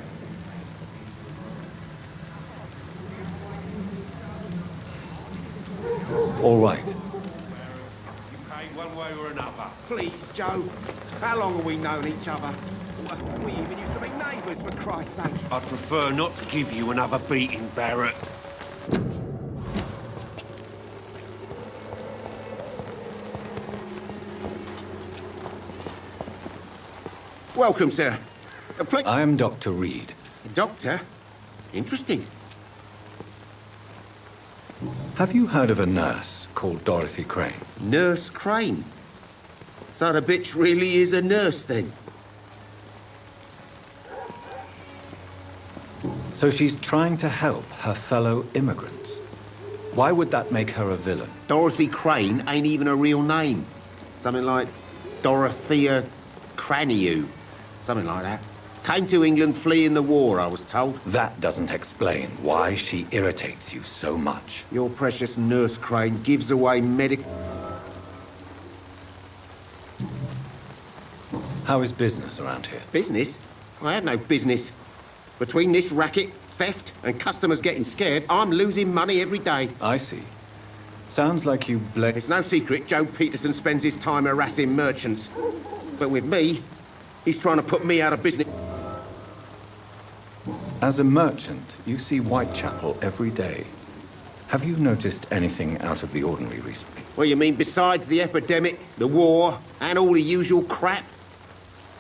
[SPEAKER 2] All right.
[SPEAKER 13] You pay one way or another. Please, Joe. How long have we known each other? We even used to be neighbours, for Christ's sake.
[SPEAKER 11] I'd prefer not to give you another beating, Barrett.
[SPEAKER 5] Welcome, sir.
[SPEAKER 2] I am Dr. Reed.
[SPEAKER 5] Doctor? Interesting.
[SPEAKER 2] Have you heard of a nurse called Dorothy Crane?
[SPEAKER 5] Nurse Crane? So the bitch really is a nurse, then?
[SPEAKER 2] So she's trying to help her fellow immigrants. Why would that make her a villain?
[SPEAKER 5] Dorothy Crane ain't even a real name. Something like Dorothea Craniu. Something like that. Came to England fleeing the war, I was told.
[SPEAKER 2] That doesn't explain why she irritates you so much.
[SPEAKER 5] Your precious Nurse Crane gives away medical...
[SPEAKER 2] How is business around here?
[SPEAKER 5] Business? I have no business. Between this racket, theft, and customers getting scared, I'm losing money every day.
[SPEAKER 2] I see. Sounds like you blame...
[SPEAKER 5] It's no secret Joe Peterson spends his time harassing merchants. But with me, he's trying to put me out of business.
[SPEAKER 2] As a merchant, you see Whitechapel every day. Have you noticed anything out of the ordinary recently?
[SPEAKER 5] Well, you mean besides the epidemic, the war, and all the usual crap?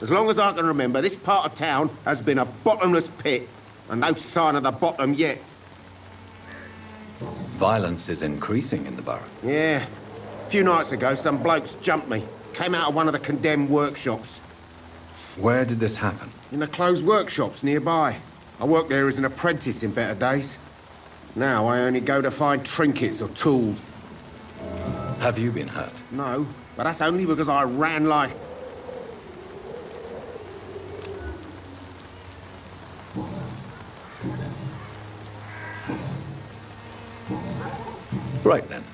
[SPEAKER 5] As long as I can remember, this part of town has been a bottomless pit, and no sign of the bottom yet.
[SPEAKER 2] Violence is increasing in the borough.
[SPEAKER 5] Yeah. A few nights ago, some blokes jumped me. Came out of one of the condemned workshops.
[SPEAKER 2] Where did this happen?
[SPEAKER 5] In the closed workshops nearby. I worked there as an apprentice in better days. Now I only go to find trinkets or tools.
[SPEAKER 2] Have you been hurt?
[SPEAKER 5] No, but that's only because I ran like...
[SPEAKER 2] Right then.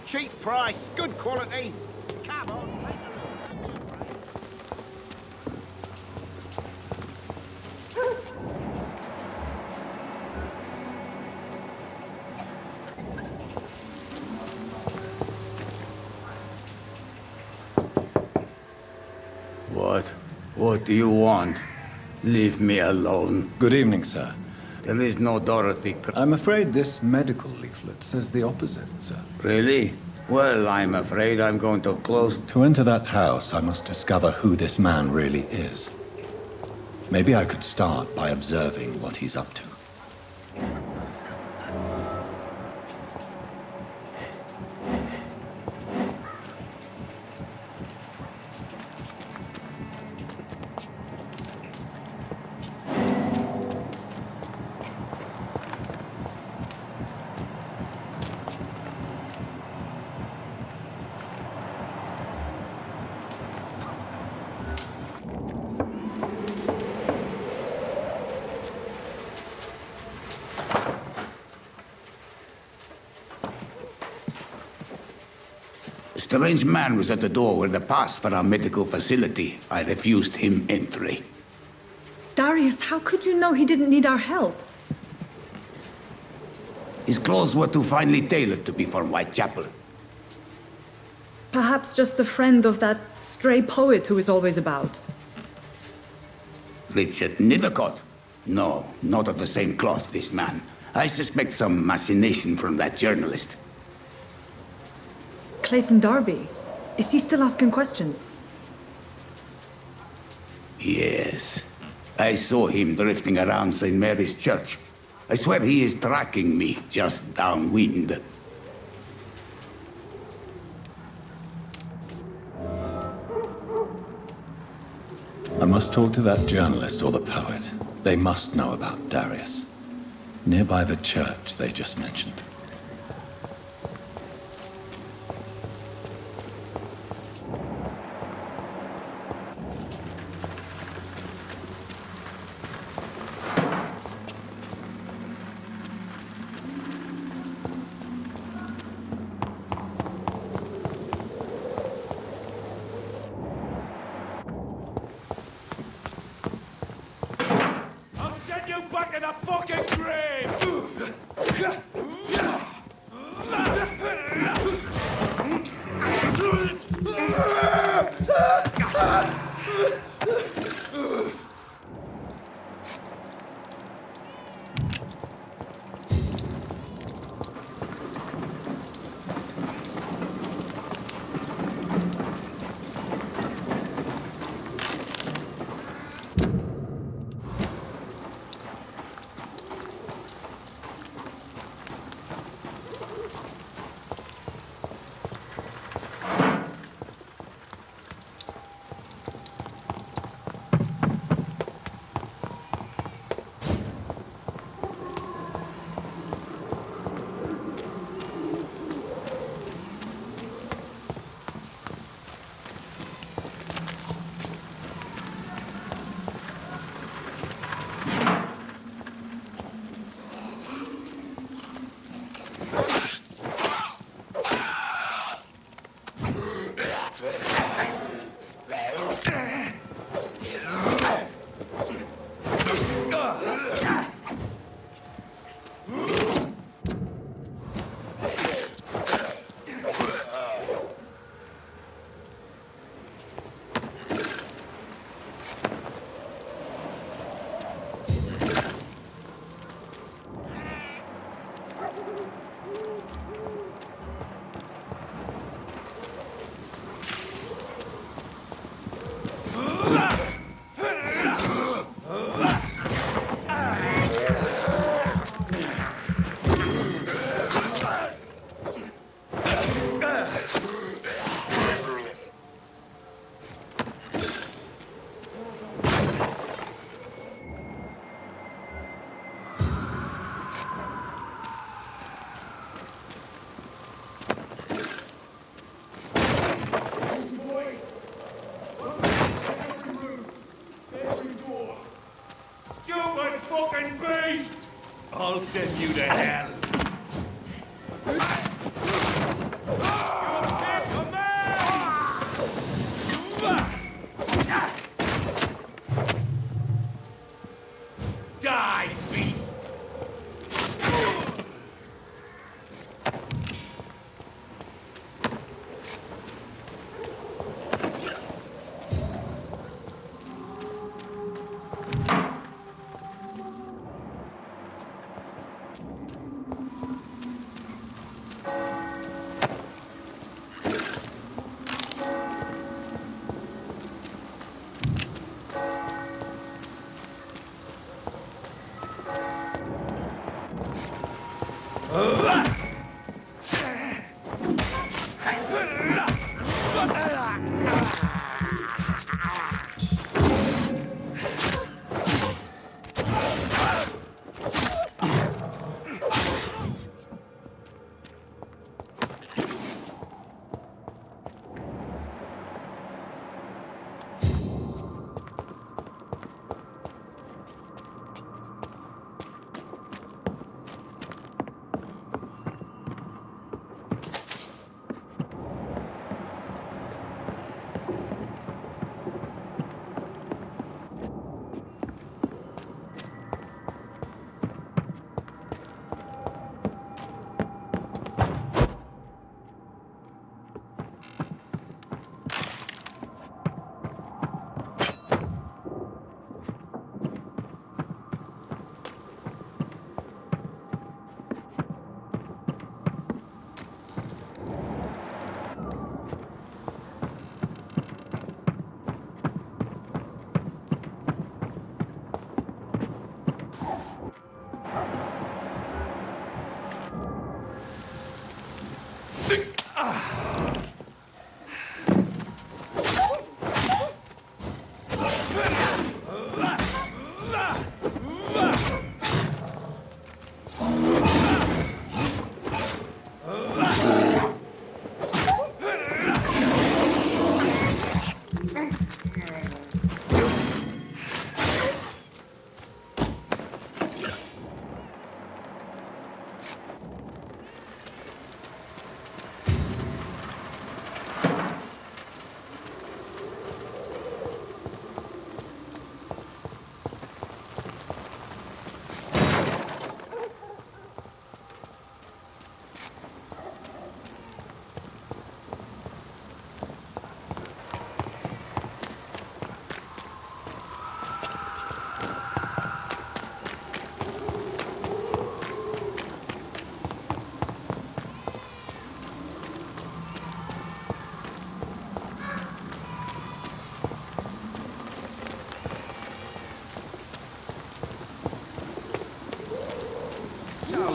[SPEAKER 5] Cheap price, good quality. Come on.
[SPEAKER 16] What do you want? Leave me alone.
[SPEAKER 2] Good evening, sir.
[SPEAKER 16] There is no Dorothy.
[SPEAKER 2] I'm afraid this medical leaflet says the opposite, sir.
[SPEAKER 16] Really? Well, I'm afraid I'm going to close...
[SPEAKER 2] To enter that house, I must discover who this man really is. Maybe I could start by observing what he's up to.
[SPEAKER 16] strange man was at the door with a pass for our medical facility. I refused him entry.
[SPEAKER 8] Darius, how could you know he didn't need our help?
[SPEAKER 16] His clothes were too finely tailored to be for Whitechapel.
[SPEAKER 8] Perhaps just a friend of that stray poet who is always about.
[SPEAKER 16] Richard Nithercott? No, not of the same cloth, this man. I suspect some machination from that journalist.
[SPEAKER 8] Clayton Darby. Is he still asking questions?
[SPEAKER 16] Yes. I saw him drifting around St. Mary's Church. I swear he is tracking me just downwind.
[SPEAKER 2] I must talk to that journalist or the poet. They must know about Darius. Nearby the church they just mentioned.
[SPEAKER 11] I'll send you back in the fucking grave! Stupid fucking beast! I'll send you to hell. Die, beast!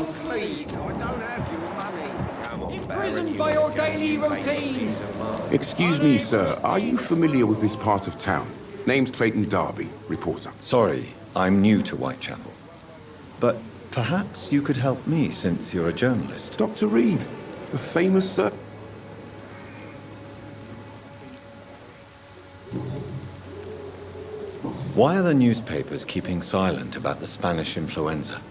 [SPEAKER 13] Oh, please, I don't have your money. Come on,
[SPEAKER 17] Imprisoned by your daily routine.
[SPEAKER 18] Excuse me, sir. Are you familiar with this part of town? Name's Clayton Darby, reporter.
[SPEAKER 2] Sorry, I'm new to Whitechapel. But perhaps you could help me since you're a journalist.
[SPEAKER 18] Dr. Reed, the famous sir.
[SPEAKER 2] Why are the newspapers keeping silent about the Spanish influenza?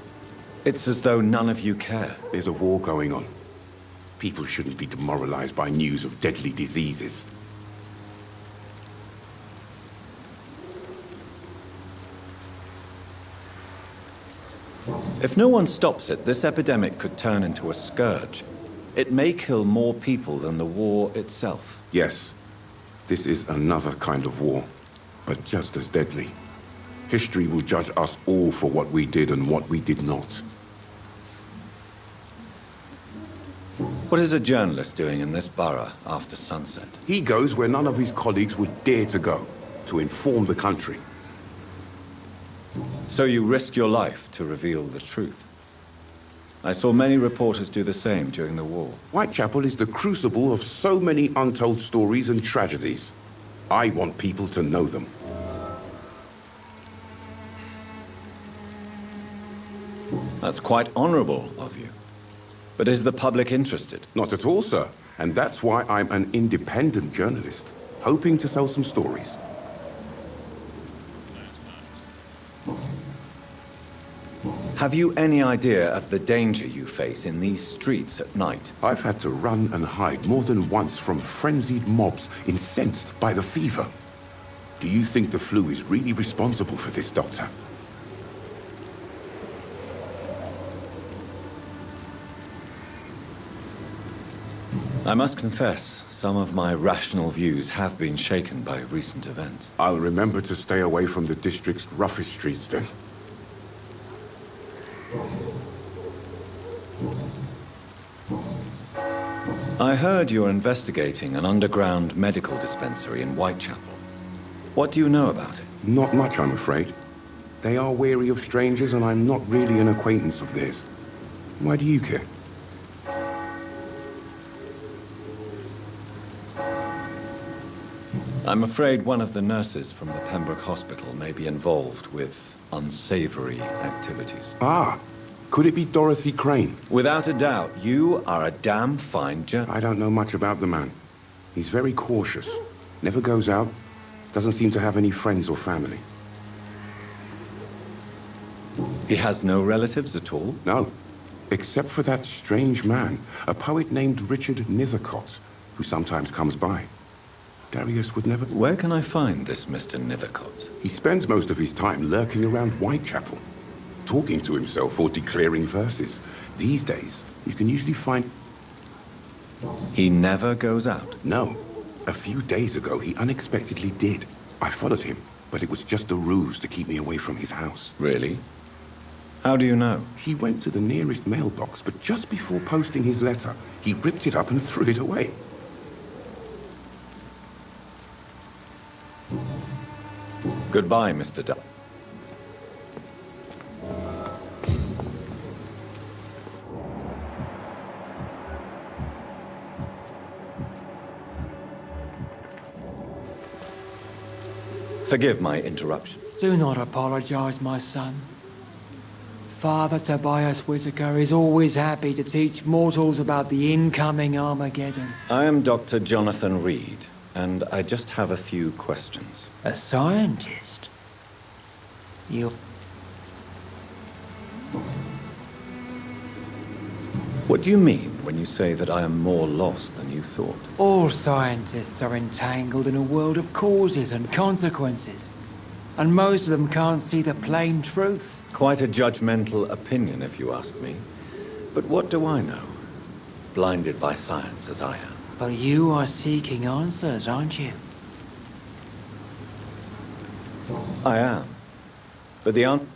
[SPEAKER 2] It's as though none of you care.
[SPEAKER 18] There's a war going on. People shouldn't be demoralized by news of deadly diseases.
[SPEAKER 2] If no one stops it, this epidemic could turn into a scourge. It may kill more people than the war itself.
[SPEAKER 18] Yes, this is another kind of war, but just as deadly. History will judge us all for what we did and what we did not.
[SPEAKER 2] What is a journalist doing in this borough after sunset?
[SPEAKER 18] He goes where none of his colleagues would dare to go, to inform the country.
[SPEAKER 2] So you risk your life to reveal the truth. I saw many reporters do the same during the war.
[SPEAKER 18] Whitechapel is the crucible of so many untold stories and tragedies. I want people to know them.
[SPEAKER 2] That's quite honorable of you. But is the public interested?
[SPEAKER 18] Not at all, sir. And that's why I'm an independent journalist, hoping to sell some stories.
[SPEAKER 2] Have you any idea of the danger you face in these streets at night?
[SPEAKER 18] I've had to run and hide more than once from frenzied mobs incensed by the fever. Do you think the flu is really responsible for this, Doctor?
[SPEAKER 2] I must confess, some of my rational views have been shaken by recent events.
[SPEAKER 18] I'll remember to stay away from the district's roughest streets then.
[SPEAKER 2] I heard you're investigating an underground medical dispensary in Whitechapel. What do you know about it?
[SPEAKER 18] Not much, I'm afraid. They are wary of strangers, and I'm not really an acquaintance of theirs. Why do you care?
[SPEAKER 2] I'm afraid one of the nurses from the Pembroke Hospital may be involved with unsavory activities.
[SPEAKER 18] Ah, could it be Dorothy Crane?
[SPEAKER 2] Without a doubt, you are a damn fine journalist.
[SPEAKER 18] I don't know much about the man. He's very cautious. Never goes out. Doesn't seem to have any friends or family.
[SPEAKER 2] He has no relatives at all?
[SPEAKER 18] No. Except for that strange man, a poet named Richard Nethercott, who sometimes comes by. Darius would never...
[SPEAKER 2] Where can I find this Mr. Nethercott?
[SPEAKER 18] He spends most of his time lurking around Whitechapel, talking to himself or declaring verses. These days, you can usually find...
[SPEAKER 2] He never goes out?
[SPEAKER 18] No. A few days ago, he unexpectedly did. I followed him, but it was just a ruse to keep me away from his house.
[SPEAKER 2] Really? How do you know?
[SPEAKER 18] He went to the nearest mailbox, but just before posting his letter, he ripped it up and threw it away.
[SPEAKER 2] Goodbye, Mr. Duff. Forgive my interruption.
[SPEAKER 17] Do not apologize, my son. Father Tobias Whitaker is always happy to teach mortals about the incoming Armageddon.
[SPEAKER 2] I am Dr. Jonathan Reed, and I just have a few questions.
[SPEAKER 17] A scientist? You...
[SPEAKER 2] What do you mean when you say that I am more lost than you thought?
[SPEAKER 17] All scientists are entangled in a world of causes and consequences. And most of them can't see the plain truth.
[SPEAKER 2] Quite a judgmental opinion, if you ask me. But what do I know? Blinded by science as I am.
[SPEAKER 17] But you are seeking answers, aren't you?
[SPEAKER 2] I am. But the answer...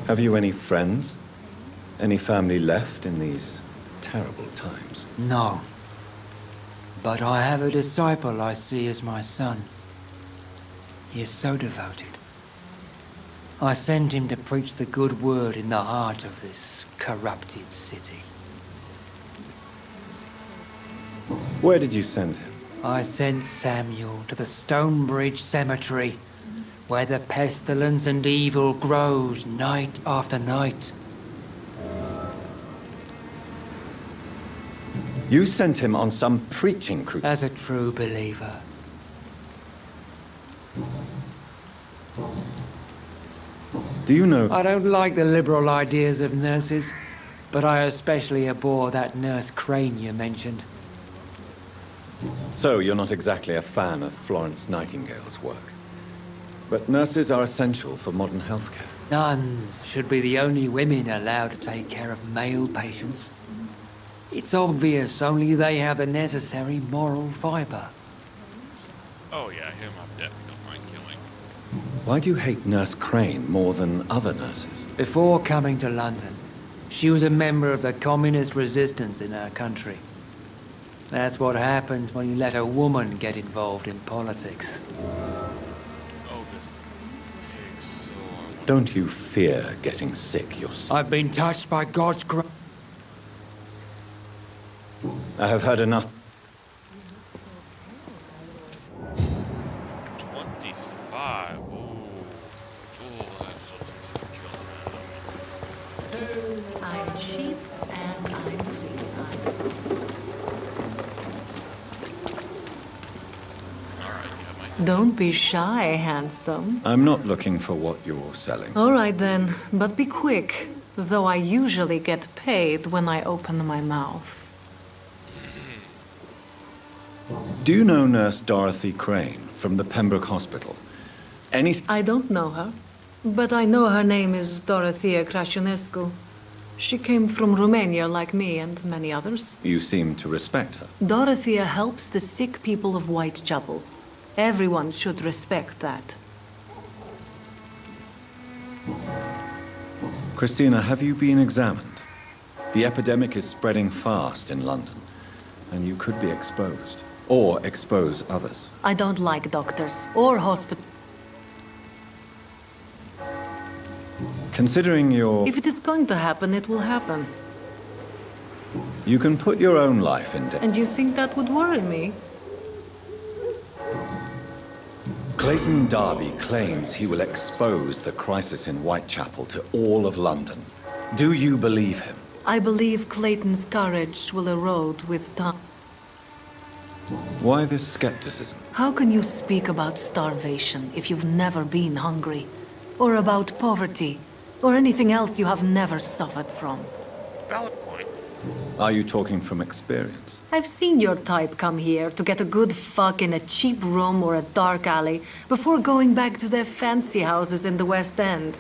[SPEAKER 2] Have you any friends? Any family left in these terrible times?
[SPEAKER 17] No. But I have a disciple I see as my son. He is so devoted. I sent him to preach the good word in the heart of this corrupted city.
[SPEAKER 2] Where did you send him?
[SPEAKER 17] I sent Samuel to the Stonebridge Cemetery, where the pestilence and evil grows night after night.
[SPEAKER 2] You sent him on some preaching crusade.
[SPEAKER 17] As a true believer.
[SPEAKER 2] Do you know...
[SPEAKER 17] I don't like the liberal ideas of nurses, but I especially abhor that Nurse Crane you mentioned.
[SPEAKER 2] So, you're not exactly a fan of Florence Nightingale's work. But nurses are essential for modern healthcare.
[SPEAKER 17] Nuns should be the only women allowed to take care of male patients. It's obvious only they have the necessary moral fiber.
[SPEAKER 1] Oh yeah, him I'm definitely don't mind killing.
[SPEAKER 2] Why do you hate Nurse Crane more than other nurses?
[SPEAKER 17] Before coming to London, she was a member of the communist resistance in her country. That's what happens when you let a woman get involved in politics.
[SPEAKER 1] Oh, this pig so...
[SPEAKER 2] Don't you fear getting sick yourself?
[SPEAKER 17] I've been touched by God's grace.
[SPEAKER 2] I have heard enough.
[SPEAKER 1] 25. Ooh, that's so
[SPEAKER 19] So, I'm cheap and I'm clean. Don't be shy, handsome.
[SPEAKER 2] I'm not looking for what you're selling.
[SPEAKER 19] All right then, but be quick, though I usually get paid when I open my mouth.
[SPEAKER 2] Do you know Nurse Dorothy Crane from the Pembroke Hospital?
[SPEAKER 19] I don't know her, but I know her name is Dorothea Crăciunescu. She came from Romania like me and many others.
[SPEAKER 2] You seem to respect her.
[SPEAKER 19] Dorothea helps the sick people of Whitechapel. Everyone should respect that.
[SPEAKER 2] Christina, have you been examined? The epidemic is spreading fast in London, and you could be exposed. Or expose others.
[SPEAKER 19] I don't like doctors or hospitals.
[SPEAKER 2] Considering your...
[SPEAKER 19] If it is going to happen, it will happen.
[SPEAKER 2] You can put your own life in danger.
[SPEAKER 19] And you think that would worry me?
[SPEAKER 2] Clayton Darby claims he will expose the crisis in Whitechapel to all of London. Do you believe him?
[SPEAKER 19] I believe Clayton's courage will erode with time.
[SPEAKER 2] Why this skepticism?
[SPEAKER 19] How can you speak about starvation if you've never been hungry? Or about poverty? Or anything else you have never suffered from?
[SPEAKER 1] Valid point.
[SPEAKER 2] Are you talking from experience?
[SPEAKER 19] I've seen your type come here to get a good fuck in a cheap room or a dark alley before going back to their fancy houses in the West End.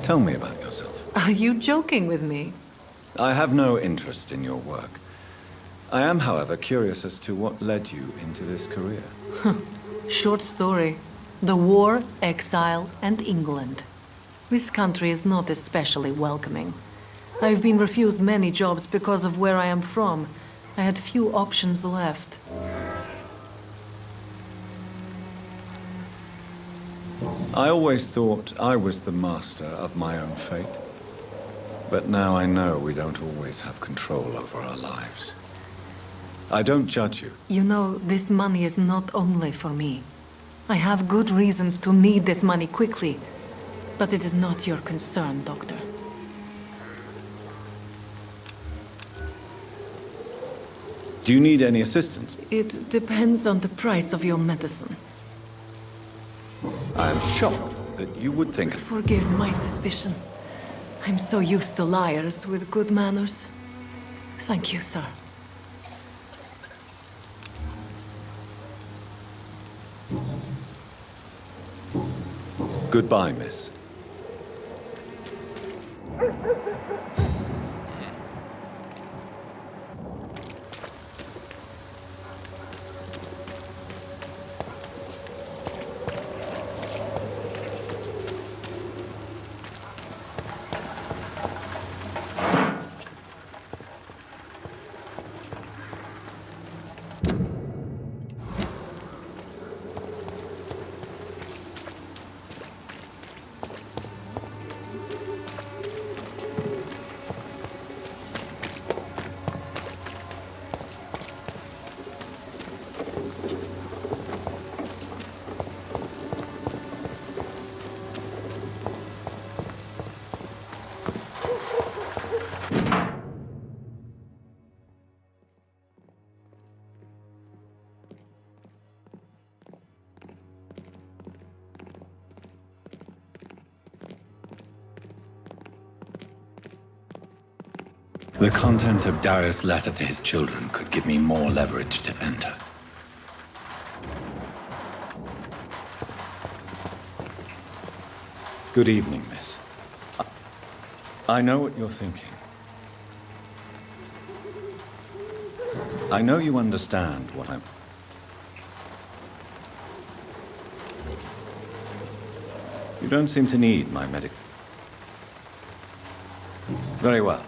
[SPEAKER 2] Tell me about yourself.
[SPEAKER 19] Are you joking with me?
[SPEAKER 2] I have no interest in your work. I am, however, curious as to what led you into this career.
[SPEAKER 19] Short story. The war, exile, and England. This country is not especially welcoming. I've been refused many jobs because of where I am from. I had few options left.
[SPEAKER 2] I always thought I was the master of my own fate. But now I know we don't always have control over our lives. I don't judge you.
[SPEAKER 19] You know, this money is not only for me. I have good reasons to need this money quickly. But it is not your concern, Doctor.
[SPEAKER 2] Do you need any assistance?
[SPEAKER 19] It depends on the price of your medicine.
[SPEAKER 2] I am shocked that you would think...
[SPEAKER 19] Forgive my suspicion. I'm so used to liars with good manners. Thank you, sir.
[SPEAKER 2] Goodbye, miss. The content of Darius' letter to his children could give me more leverage to enter. Good evening, miss. I know what you're thinking. I know you understand what I'm... You don't seem to need my medical... Very well.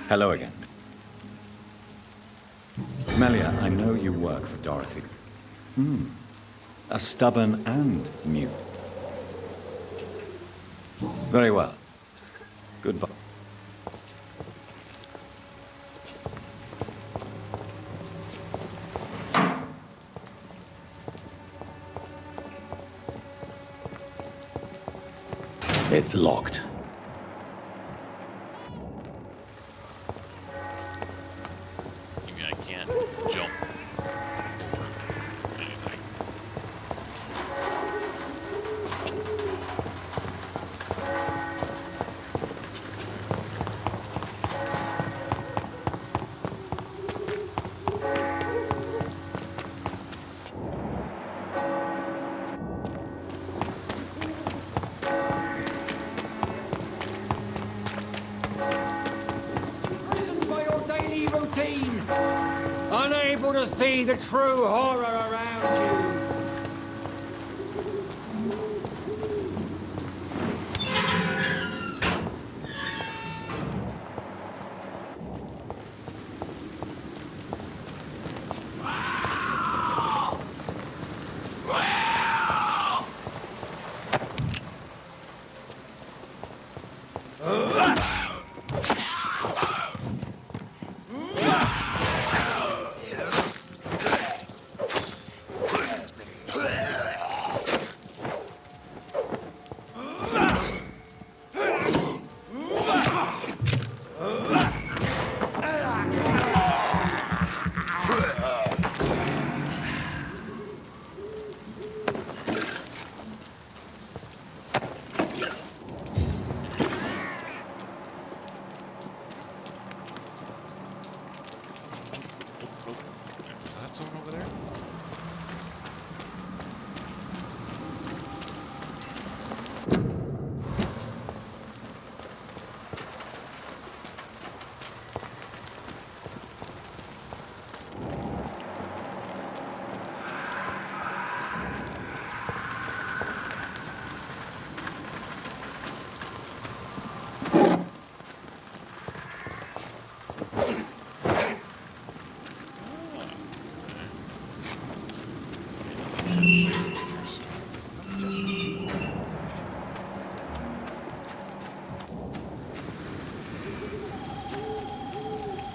[SPEAKER 2] Hello again. Melia, I know you work for Dorothy. A stubborn and mute. Very well. Goodbye. It's locked.
[SPEAKER 20] Unable to see the true horror around you.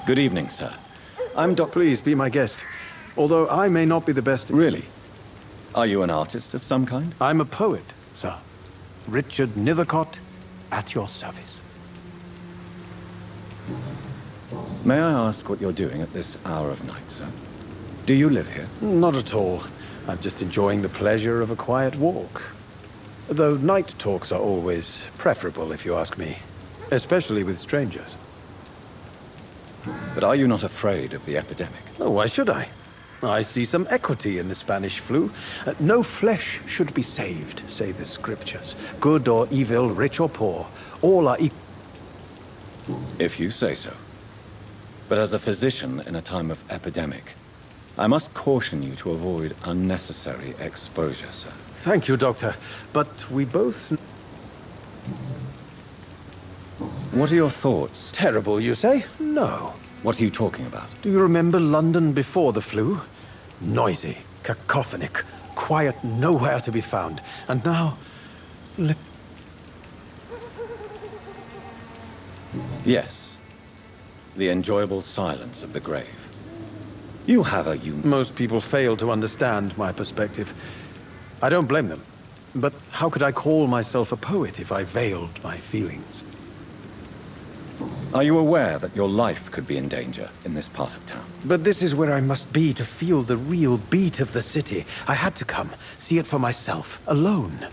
[SPEAKER 2] Good evening, sir.
[SPEAKER 21] I'm Doc. Please be my guest. Although I may not be the best...
[SPEAKER 2] Really? Are you an artist of some kind?
[SPEAKER 21] I'm a poet, sir. Richard Nethercott, at your service.
[SPEAKER 2] May I ask what you're doing at this hour of night, sir? Do you live here?
[SPEAKER 21] Not at all. I'm just enjoying the pleasure of a quiet walk. Though night talks are always preferable, if you ask me. Especially with strangers.
[SPEAKER 2] But are you not afraid of the epidemic?
[SPEAKER 21] Oh, why should I? I see some equity in the Spanish flu. No flesh should be saved, say the scriptures. Good or evil, rich or poor, all are equal.
[SPEAKER 2] If you say so. But as a physician in a time of epidemic, I must caution you to avoid unnecessary exposure, sir.
[SPEAKER 21] Thank you, Doctor. But we both...
[SPEAKER 2] What are your thoughts?
[SPEAKER 21] Terrible, you say? No.
[SPEAKER 2] What are you talking about?
[SPEAKER 21] Do you remember London before the flu? Noisy, cacophonic, quiet, nowhere to be found. And now...
[SPEAKER 2] Yes. The enjoyable silence of the grave. You have a...
[SPEAKER 21] Most people fail to understand my perspective. I don't blame them. But how could I call myself a poet if I veiled my feelings?
[SPEAKER 2] Are you aware that your life could be in danger in this part of town?
[SPEAKER 21] But this is where I must be to feel the real beat of the city. I had to come, see it for myself, alone.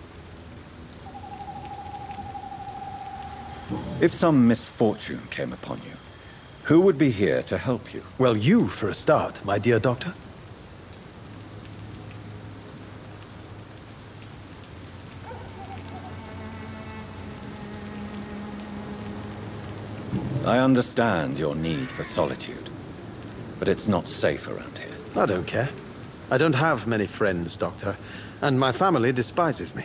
[SPEAKER 2] If some misfortune came upon you, who would be here to help you?
[SPEAKER 21] Well, you, for a start, my dear doctor.
[SPEAKER 2] I understand your need for solitude, but it's not safe around here.
[SPEAKER 21] I don't care. I don't have many friends, Doctor, and my family despises me.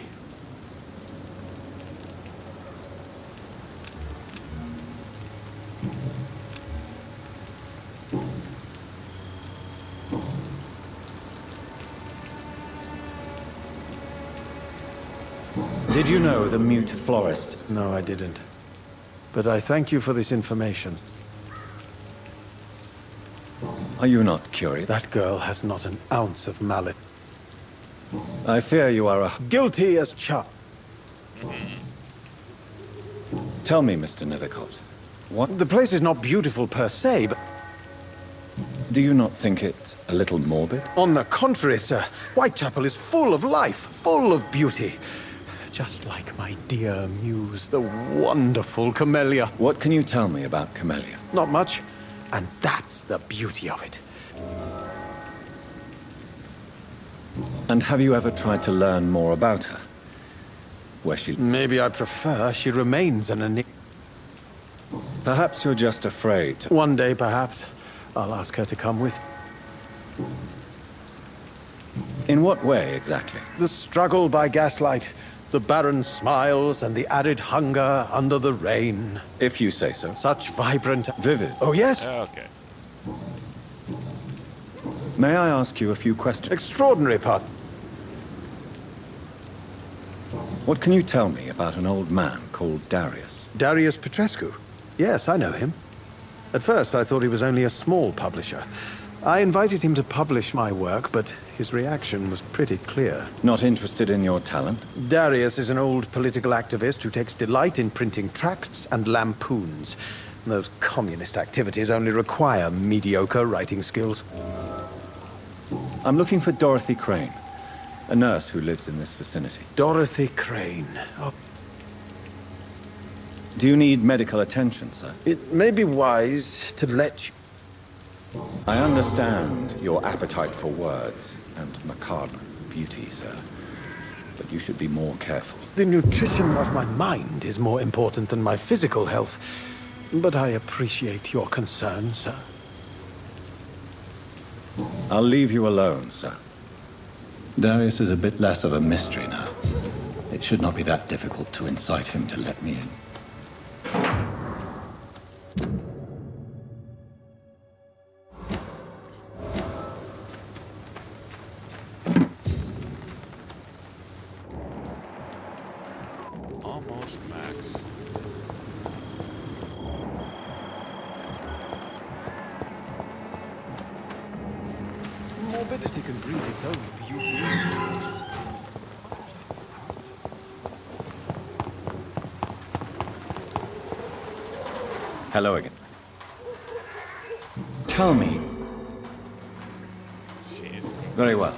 [SPEAKER 2] Did you know the mute florist?
[SPEAKER 21] No, I didn't. But I thank you for this information.
[SPEAKER 2] Are you not curious?
[SPEAKER 21] That girl has not an ounce of malice.
[SPEAKER 2] I fear you are
[SPEAKER 21] guilty as charged.
[SPEAKER 2] Tell me, Mr. Nethercott, what...
[SPEAKER 21] The place is not beautiful per se, but...
[SPEAKER 2] Do you not think it a little morbid?
[SPEAKER 21] On the contrary, sir. Whitechapel is full of life, full of beauty. Just like my dear muse, the wonderful Camellia.
[SPEAKER 2] What can you tell me about Camellia?
[SPEAKER 21] Not much, and that's the beauty of it.
[SPEAKER 2] And have you ever tried to learn more about her? Where she...
[SPEAKER 21] Maybe I prefer she remains an enigma.
[SPEAKER 2] Perhaps you're just afraid to...
[SPEAKER 21] One day, perhaps, I'll ask her to come with.
[SPEAKER 2] In what way, exactly?
[SPEAKER 21] The struggle by gaslight. The barren smiles and the arid hunger under the rain.
[SPEAKER 2] If you say so.
[SPEAKER 21] Such vibrant...
[SPEAKER 2] Vivid.
[SPEAKER 21] Oh, yes?
[SPEAKER 1] Okay.
[SPEAKER 2] May I ask you a few questions?
[SPEAKER 21] Extraordinary, part.
[SPEAKER 2] What can you tell me about an old man called Darius?
[SPEAKER 21] Darius Petrescu? Yes, I know him. At first, I thought he was only a small publisher. I invited him to publish my work, but his reaction was pretty clear.
[SPEAKER 2] Not interested in your talent?
[SPEAKER 21] Darius is an old political activist who takes delight in printing tracts and lampoons. Those communist activities only require mediocre writing skills.
[SPEAKER 2] I'm looking for Dorothy Crane, a nurse who lives in this vicinity.
[SPEAKER 21] Dorothy Crane. Oh.
[SPEAKER 2] Do you need medical attention, sir?
[SPEAKER 21] It may be wise to let you...
[SPEAKER 2] I understand your appetite for words and macabre beauty, sir. But you should be more careful.
[SPEAKER 21] The nutrition of my mind is more important than my physical health. But I appreciate your concern, sir.
[SPEAKER 2] I'll leave you alone, sir. Darius is a bit less of a mystery now. It should not be that difficult to incite him to let me in.
[SPEAKER 1] Almost max.
[SPEAKER 21] Morbidity can breathe its own beauty.
[SPEAKER 2] Hello again. Tell me.
[SPEAKER 1] Jeez.
[SPEAKER 2] Very well.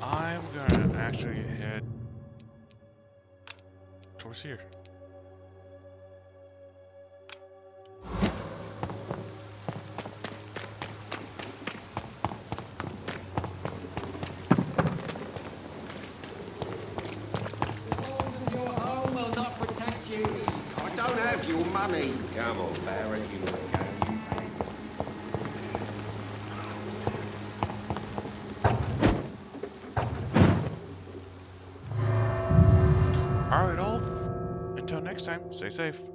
[SPEAKER 1] I'm gonna actually head towards here.
[SPEAKER 13] Your money. Come on, Barrett, you look
[SPEAKER 1] until next time, stay safe.